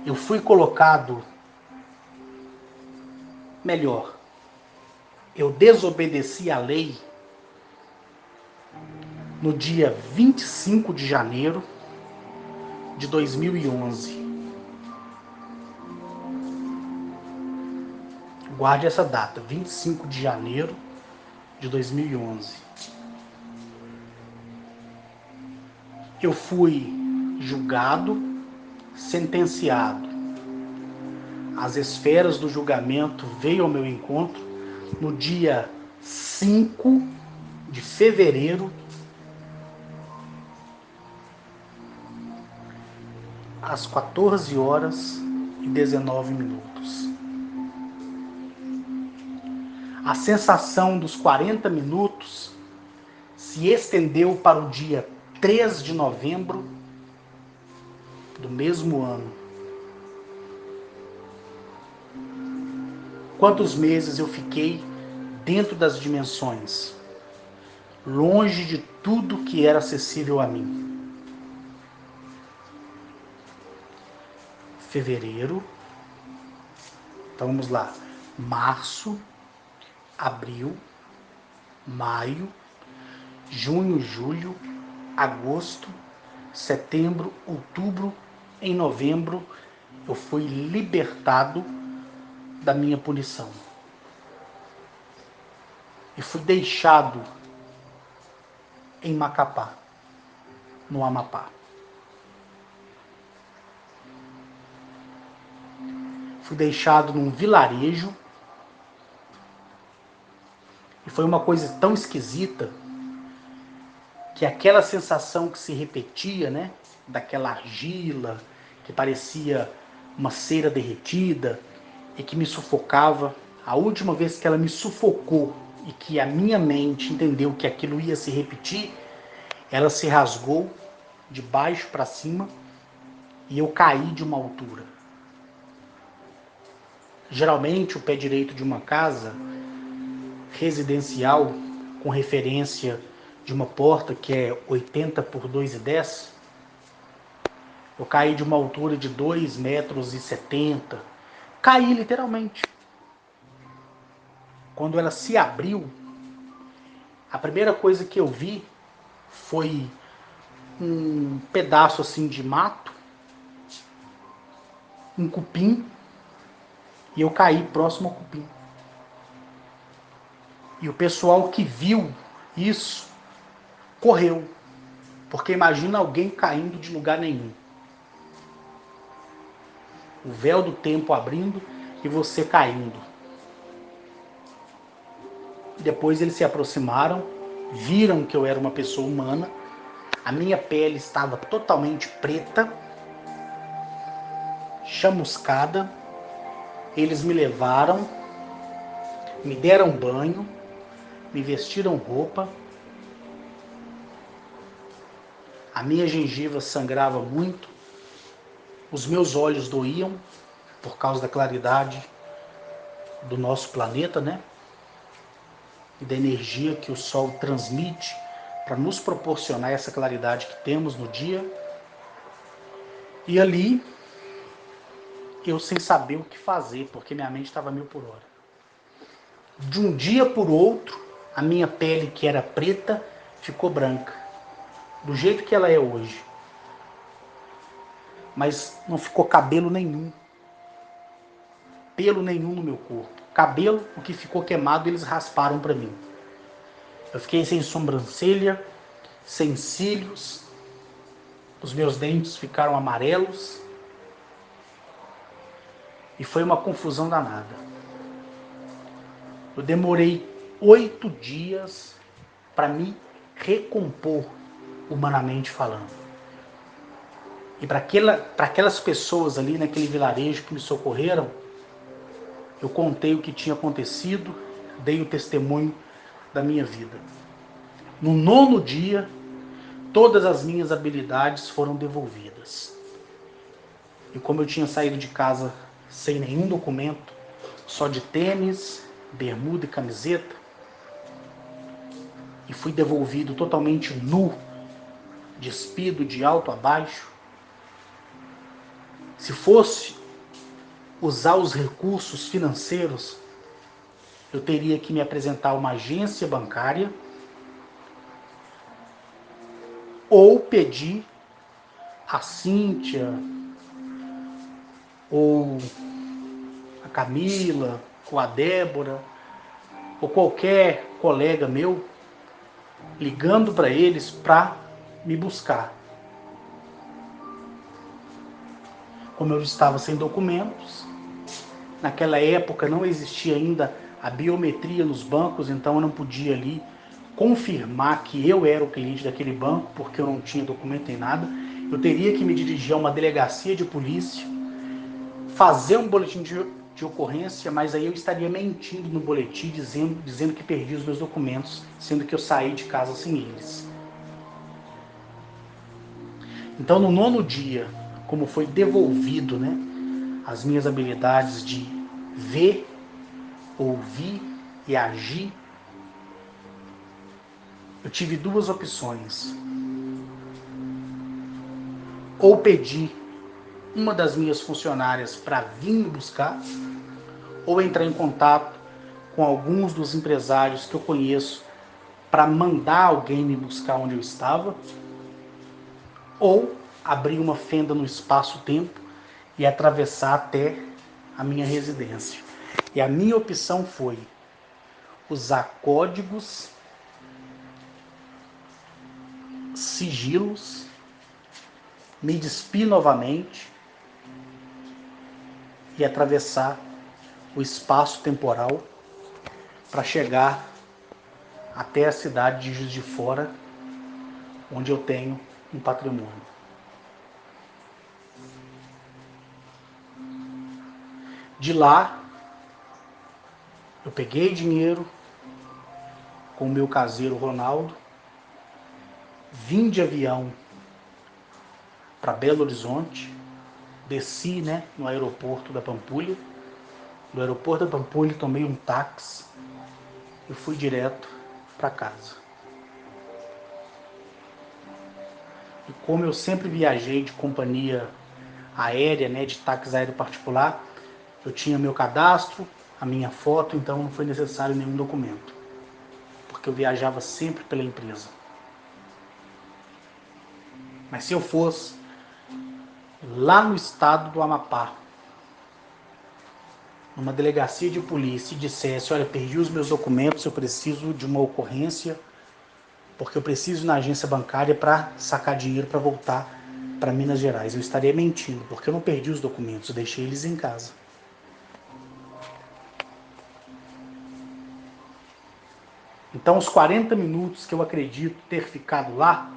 Eu fui colocado, melhor, eu desobedeci à lei no dia 25 de janeiro de 2011. Guarde essa data, 25 de janeiro de 2011. Eu fui julgado, sentenciado. As esferas do julgamento veio ao meu encontro no dia 5 de fevereiro, às 14 horas e 19 minutos. A sensação dos 40 minutos se estendeu para o dia 3 de novembro do mesmo ano. Quantos meses eu fiquei dentro das dimensões, longe de tudo que era acessível a mim. Fevereiro, então vamos lá, março, abril, maio, junho, julho, agosto, setembro, outubro, em novembro eu fui libertado da minha punição. e fui deixado em Macapá, no Amapá. Fui deixado num vilarejo e foi uma coisa tão esquisita que aquela sensação que se repetia, né, daquela argila que parecia uma cera derretida e que me sufocava, a última vez que ela me sufocou e que a minha mente entendeu que aquilo ia se repetir, ela se rasgou de baixo para cima e eu caí de uma altura. Geralmente o pé direito de uma casa residencial com referência de uma porta que é 80 por 2,10, eu caí de uma altura de 2,70 m. Caí literalmente. Quando ela se abriu, a primeira coisa que eu vi foi um pedaço assim de mato, um cupim, e eu caí próximo ao cupim. E o pessoal que viu isso correu, porque imagina alguém caindo de lugar nenhum. O véu do tempo abrindo e você caindo. Depois eles se aproximaram, viram que eu era uma pessoa humana, a minha pele estava totalmente preta, chamuscada. Eles me levaram, me deram banho, me vestiram roupa. A minha gengiva sangrava muito, os meus olhos doíam por causa da claridade do nosso planeta, né? E da energia que o Sol transmite para nos proporcionar essa claridade que temos no dia. E ali, eu sem saber o que fazer, porque minha mente estava 1000 por hora. De um dia por outro, a minha pele, que era preta, ficou branca. Do jeito que ela é hoje. Mas não ficou cabelo nenhum. Pelo nenhum no meu corpo. Cabelo, o que ficou queimado, eles rasparam para mim. Eu fiquei sem sobrancelha, sem cílios. Os meus dentes ficaram amarelos. E foi uma confusão danada. Eu demorei 8 dias para me recompor, humanamente falando. E para aquelas pessoas ali naquele vilarejo que me socorreram, eu contei o que tinha acontecido, dei o testemunho da minha vida. No 9º dia, todas as minhas habilidades foram devolvidas. E como eu tinha saído de casa sem nenhum documento, só de tênis, bermuda e camiseta, e fui devolvido totalmente nu, despido de alto a baixo, se fosse usar os recursos financeiros, eu teria que me apresentar a uma agência bancária ou pedir a Cíntia ou a Camila ou a Débora ou qualquer colega meu ligando para eles para me buscar. Como eu estava sem documentos, naquela época não existia ainda a biometria nos bancos, então eu não podia ali confirmar que eu era o cliente daquele banco, porque eu não tinha documento nem nada. Eu teria que me dirigir a uma delegacia de polícia, fazer um boletim de ocorrência, mas aí eu estaria mentindo no boletim, dizendo que perdi os meus documentos, sendo que eu saí de casa sem eles. Então, no 9º dia, como foi devolvido, né, as minhas habilidades de ver, ouvir e agir, eu tive 2 opções. Ou pedir uma das minhas funcionárias para vir me buscar, ou entrar em contato com alguns dos empresários que eu conheço para mandar alguém me buscar onde eu estava, ou abrir uma fenda no espaço-tempo e atravessar até a minha residência. E a minha opção foi usar códigos, sigilos, me despir novamente e atravessar o espaço temporal para chegar até a cidade de Juiz de Fora, onde eu tenho um patrimônio. De lá, eu peguei dinheiro com o meu caseiro Ronaldo, vim de avião para Belo Horizonte, desci, no aeroporto da Pampulha. Do aeroporto da Pampulha tomei um táxi e fui direto para casa. E como eu sempre viajei de companhia aérea, de táxi aéreo particular, eu tinha meu cadastro, a minha foto, então não foi necessário nenhum documento, porque eu viajava sempre pela empresa. Mas se eu fosse lá no estado do Amapá, numa delegacia de polícia, e dissesse: olha, perdi os meus documentos, eu preciso de uma ocorrência, porque eu preciso ir na agência bancária para sacar dinheiro para voltar para Minas Gerais, eu estaria mentindo, porque eu não perdi os documentos, eu deixei eles em casa. Então, os 40 minutos que eu acredito ter ficado lá,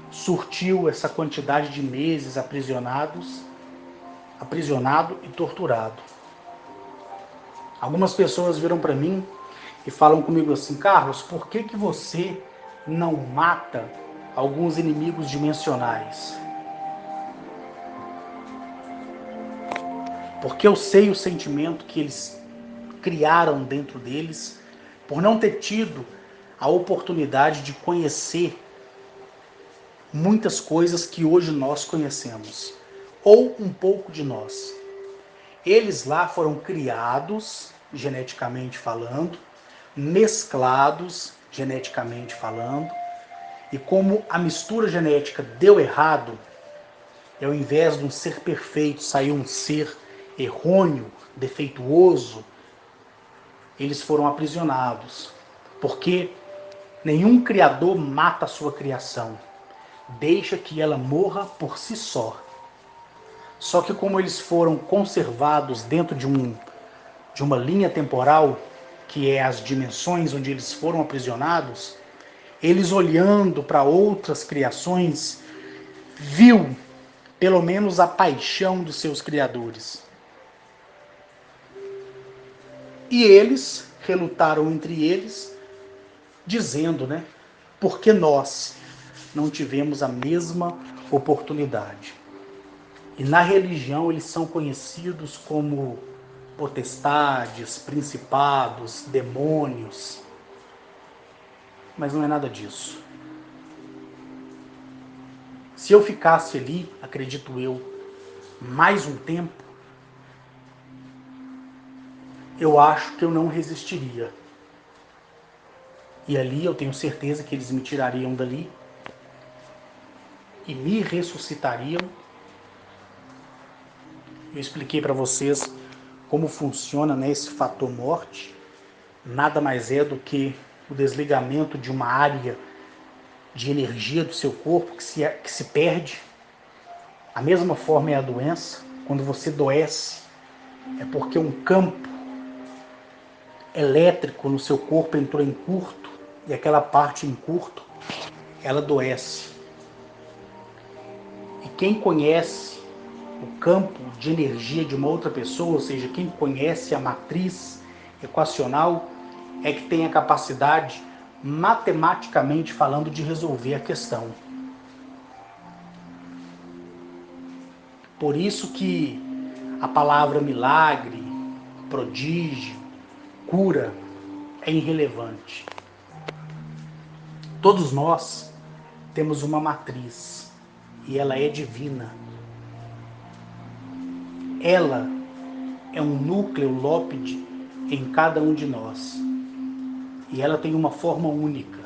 surtiu essa quantidade de meses aprisionado e torturado. Algumas pessoas viram para mim e falam comigo assim: Carlos, por que você não mata alguns inimigos dimensionais? Porque eu sei o sentimento que eles criaram dentro deles por não ter tido a oportunidade de conhecer muitas coisas que hoje nós conhecemos, ou um pouco de nós. Eles lá foram criados, geneticamente falando, mesclados, geneticamente falando, e como a mistura genética deu errado, e ao invés de um ser perfeito, saiu um ser errôneo, defeituoso, eles foram aprisionados. Porque nenhum criador mata a sua criação, deixa que ela morra por si só. Só que como eles foram conservados dentro de uma linha temporal, que é as dimensões onde eles foram aprisionados, eles olhando para outras criações, viu pelo menos a paixão dos seus criadores. E eles relutaram entre eles, dizendo, por que nós não tivemos a mesma oportunidade? E na religião eles são conhecidos como potestades, principados, demônios. Mas não é nada disso. Se eu ficasse ali, acredito eu, mais um tempo, eu acho que eu não resistiria. E ali eu tenho certeza que eles me tirariam dali e me ressuscitariam. Eu expliquei para vocês como funciona, esse fator morte. Nada mais é do que o desligamento de uma área de energia do seu corpo que se perde. A mesma forma é a doença. Quando você adoece, é porque um campo elétrico no seu corpo entrou em curto, e aquela parte em curto, ela adoece. E quem conhece o campo de energia de uma outra pessoa, ou seja, quem conhece a matriz equacional, é que tem a capacidade, matematicamente falando, de resolver a questão. Por isso que a palavra milagre, prodígio, cura é irrelevante. Todos nós temos uma matriz e ela é divina. Ela é um núcleo lópide em cada um de nós. E ela tem uma forma única.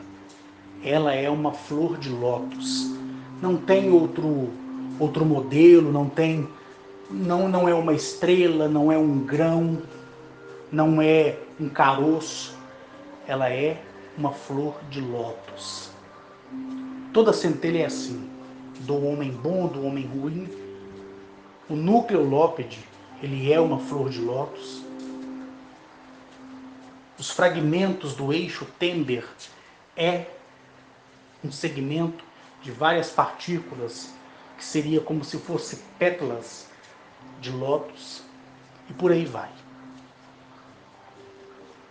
Ela é uma flor de lótus. Não tem outro modelo, não é uma estrela, não é um grão. não é um caroço, ela é uma flor de lótus. Toda centelha é assim, do homem bom, do homem ruim. O núcleo lópede, ele é uma flor de lótus. Os fragmentos do eixo Tember é um segmento de várias partículas, que seria como se fossem pétalas de lótus, e por aí vai.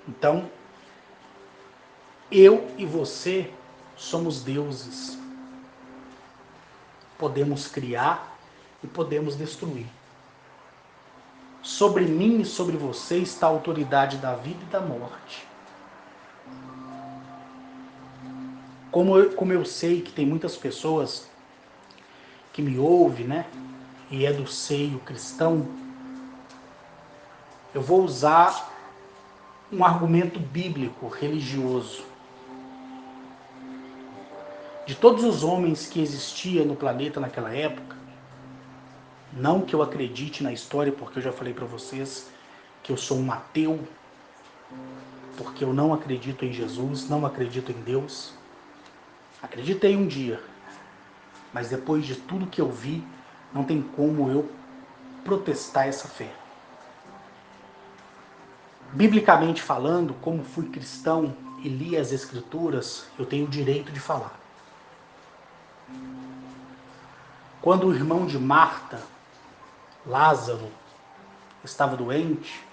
Então, eu e você somos deuses. Podemos criar e podemos destruir. Sobre mim e sobre você está a autoridade da vida e da morte. Como eu sei que tem muitas pessoas que me ouvem, né? E é do seio cristão, eu vou usar um argumento bíblico, religioso. De todos os homens que existiam no planeta naquela época, não que eu acredite na história, porque eu já falei para vocês que eu sou um ateu, porque eu não acredito em Jesus, não acredito em Deus. Acreditei um dia, mas depois de tudo que eu vi, não tem como eu protestar essa fé. Biblicamente falando, como fui cristão e li as Escrituras, eu tenho o direito de falar. Quando o irmão de Marta, Lázaro, estava doente,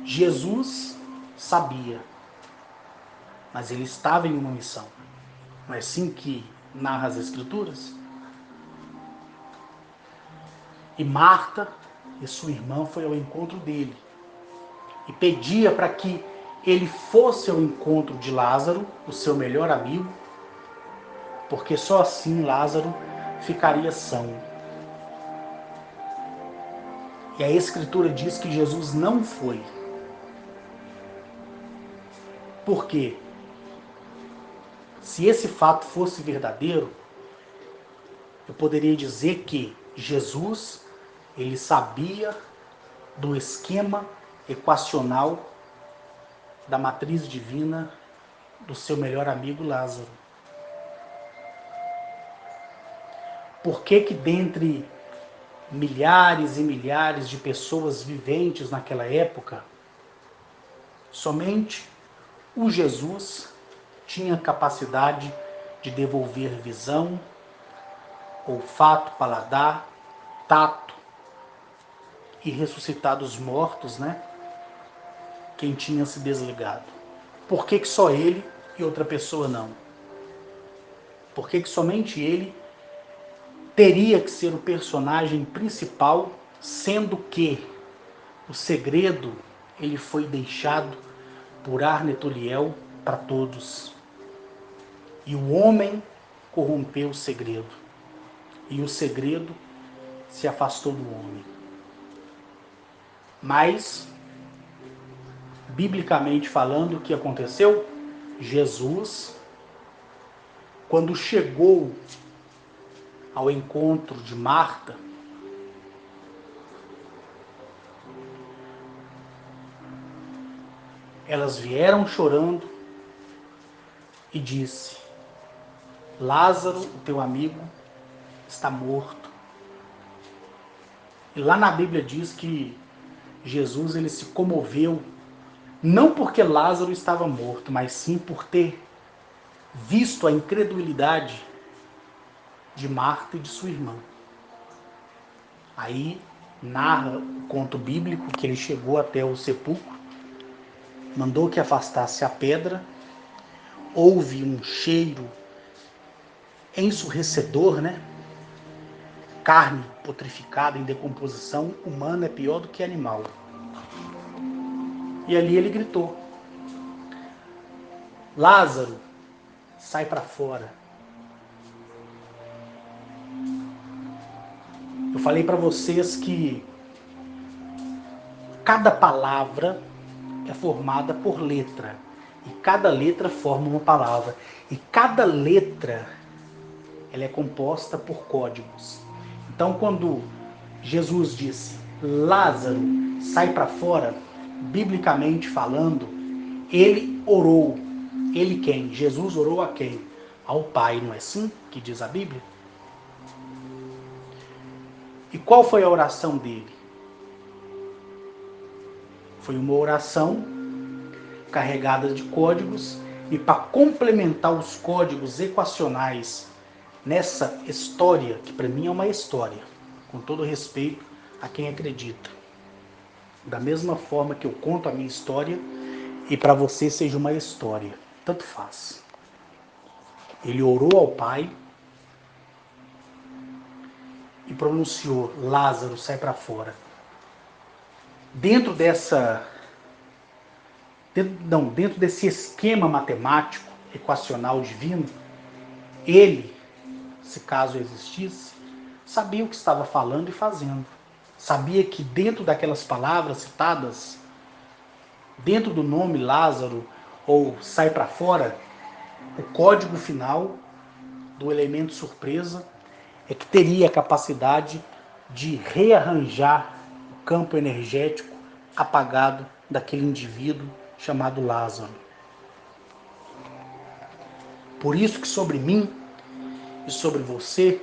Jesus sabia, mas ele estava em uma missão. Não é assim que narra as Escrituras? E Marta e sua irmã foi ao encontro dele e pedia para que ele fosse ao encontro de Lázaro, o seu melhor amigo, porque só assim Lázaro ficaria são. E a Escritura diz que Jesus não foi. Por quê? Se esse fato fosse verdadeiro, eu poderia dizer que Jesus, ele sabia do esquema equacional da matriz divina do seu melhor amigo Lázaro. Por que que dentre milhares e milhares de pessoas viventes naquela época, somente o Jesus tinha capacidade de devolver visão, olfato, paladar, tato e ressuscitar dos mortos, né? Quem tinha se desligado. Por que que só ele e outra pessoa não? Por que que somente ele teria que ser o personagem principal, sendo que o segredo ele foi deixado por Arnetoliel para todos. E o homem corrompeu o segredo. E o segredo se afastou do homem. Mas, biblicamente falando, o que aconteceu? Jesus, quando chegou ao encontro de Marta, elas vieram chorando e disse: Lázaro, o teu amigo, está morto. E lá na Bíblia diz que Jesus ele se comoveu, não porque Lázaro estava morto, mas sim por ter visto a incredulidade de Marta e de sua irmã. Aí narra o conto bíblico que ele chegou até o sepulcro, mandou que afastasse a pedra, houve um cheiro ensurdecedor, né? Carne putrificada em decomposição, humana é pior do que animal. E ali ele gritou: Lázaro, sai para fora. Eu falei para vocês que cada palavra é formada por letra. E cada letra forma uma palavra. E cada letra ela é composta por códigos. Então, quando Jesus disse, Lázaro, sai para fora, biblicamente falando, ele orou. Ele quem? Jesus orou a quem? Ao Pai, não é assim que diz a Bíblia? E qual foi a oração dele? Foi uma oração carregada de códigos, e para complementar os códigos equacionais nessa história, que para mim é uma história, com todo respeito a quem acredita, da mesma forma que eu conto a minha história e para você seja uma história, tanto faz. Ele orou ao Pai e pronunciou: Lázaro, sai para fora. Dentro desse esquema matemático, equacional divino, ele, se caso existisse, sabia o que estava falando e fazendo. Sabia que dentro daquelas palavras citadas, dentro do nome Lázaro ou sai para fora, o código final do elemento surpresa é que teria a capacidade de rearranjar o campo energético apagado daquele indivíduo chamado Lázaro. Por isso que sobre mim e sobre você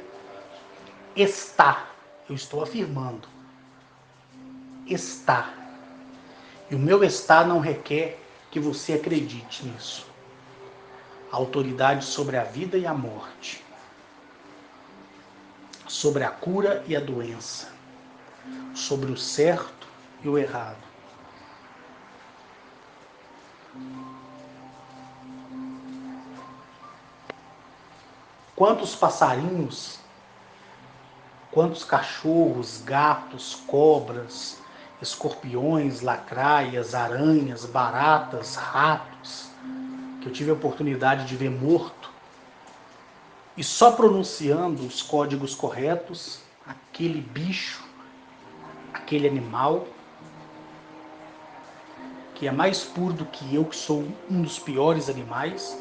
está, eu estou afirmando, está. E o meu estar não requer que você acredite nisso. A autoridade sobre a vida e a morte, sobre a cura e a doença, sobre o certo e o errado. Quantos passarinhos, quantos cachorros, gatos, cobras, escorpiões, lacraias, aranhas, baratas, ratos, que eu tive a oportunidade de ver morto, e só pronunciando os códigos corretos, aquele bicho, aquele animal, que é mais puro do que eu, que sou um dos piores animais,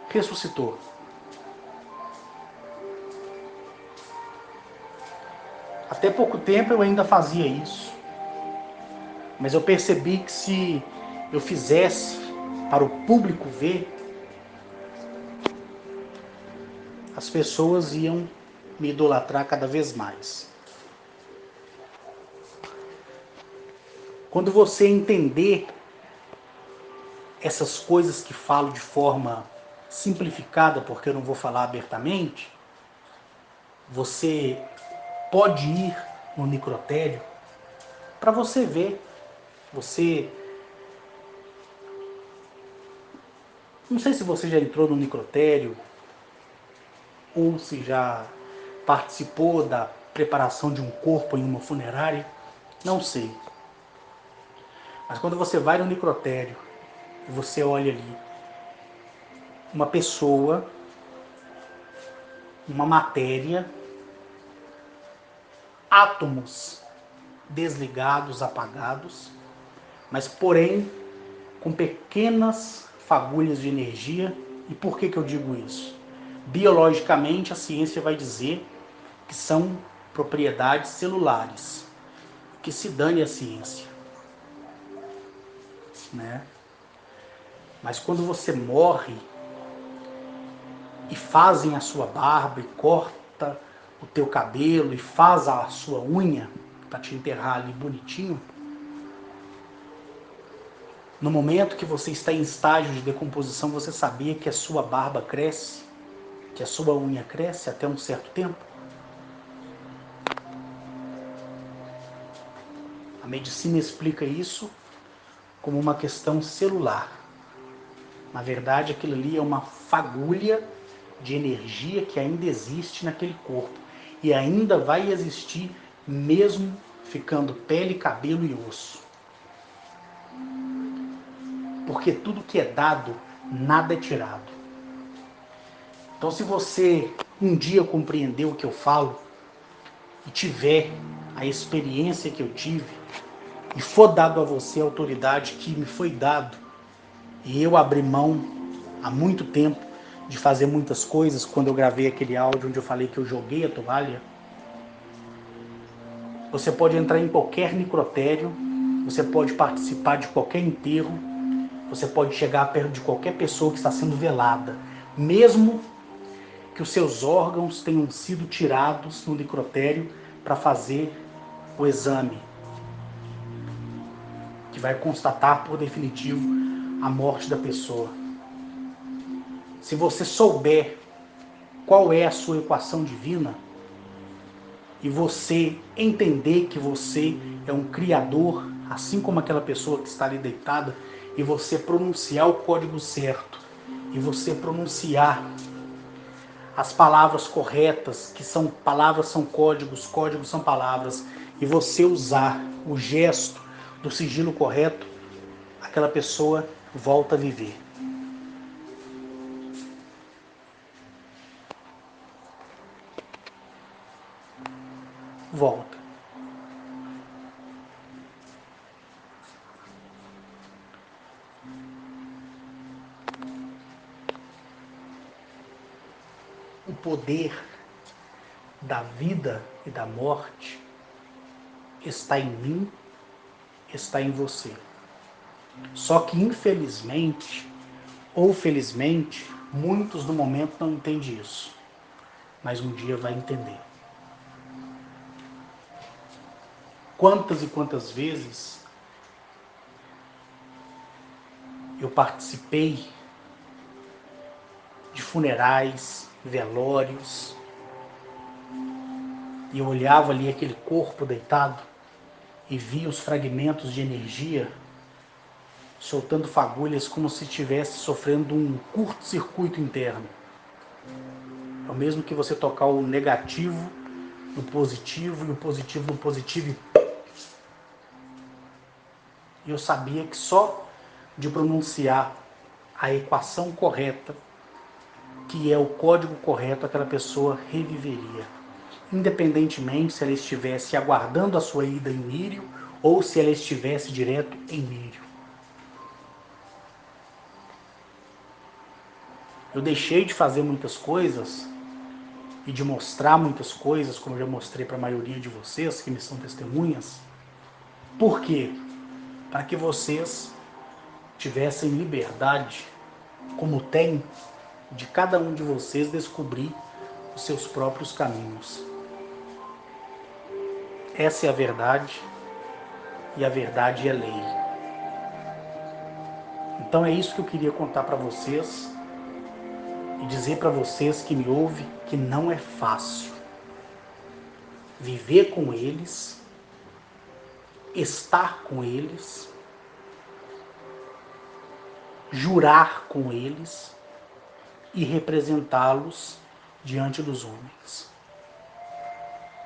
ressuscitou. Até pouco tempo eu ainda fazia isso, mas eu percebi que se eu fizesse para o público ver, as pessoas iam me idolatrar cada vez mais. Quando você entender essas coisas que falo de forma simplificada, porque eu não vou falar abertamente, você pode ir no necrotério para você ver. Você, não sei se você já entrou no necrotério ou se já participou da preparação de um corpo em uma funerária, não sei. Mas quando você vai no necrotério e você olha ali uma pessoa, uma matéria, átomos desligados, apagados, mas porém com pequenas fagulhas de energia. E por que eu digo isso? Biologicamente, a ciência vai dizer que são propriedades celulares. Que se dane a ciência, né? Mas quando você morre e fazem a sua barba e corta o teu cabelo e faz a sua unha para te enterrar ali bonitinho, no momento que você está em estágio de decomposição, você sabia que a sua barba cresce, que a sua unha cresce até um certo tempo? A medicina explica isso como uma questão celular. Na verdade, aquilo ali é uma fagulha de energia que ainda existe naquele corpo e ainda vai existir mesmo ficando pele, cabelo e osso. Porque tudo que é dado, nada é tirado. Então, se você um dia compreendeu o que eu falo e tiver a experiência que eu tive e for dado a você a autoridade que me foi dado, e eu abri mão há muito tempo de fazer muitas coisas, quando eu gravei aquele áudio onde eu falei que eu joguei a toalha, você pode entrar em qualquer necrotério você pode participar de qualquer enterro, você pode chegar perto de qualquer pessoa que está sendo velada, mesmo que os seus órgãos tenham sido tirados no necrotério para fazer o exame, que vai constatar por definitivo a morte da pessoa. Se você souber qual é a sua equação divina, e você entender que você é um criador, assim como aquela pessoa que está ali deitada, e você pronunciar o código certo, e você pronunciar as palavras corretas, que são palavras são códigos, códigos são palavras, e você usar o gesto do sigilo correto, aquela pessoa volta a viver. Volta. O poder da vida e da morte está em mim, está em você. Só que, infelizmente, ou felizmente, muitos no momento não entendem isso. Mas um dia vai entender. Quantas e quantas vezes eu participei de funerais, velórios, e eu olhava ali aquele corpo deitado e via os fragmentos de energia soltando fagulhas como se estivesse sofrendo um curto-circuito interno. É o mesmo que você tocar o negativo no positivo e o positivo no positivo. E eu sabia que só de pronunciar a equação correta, que é o código correto, aquela pessoa reviveria. Independentemente se ela estivesse aguardando a sua ida em Nírio ou se ela estivesse direto em Nírio. Eu deixei de fazer muitas coisas e de mostrar muitas coisas, como eu já mostrei para a maioria de vocês que me são testemunhas. Por quê? Para que vocês tivessem liberdade, como tem, de cada um de vocês descobrir os seus próprios caminhos. Essa é a verdade, e a verdade é lei. Então é isso que eu queria contar para vocês e dizer para vocês que me ouvem que não é fácil viver com eles, estar com eles, jurar com eles e representá-los diante dos homens.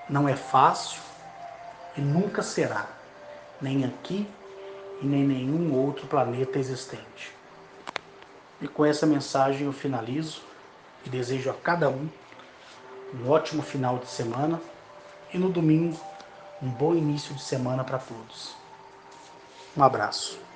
Não é fácil e nunca será, nem aqui e nem nenhum outro planeta existente. E com essa mensagem eu finalizo e desejo a cada um ótimo final de semana e no domingo um bom início de semana para todos. Um abraço.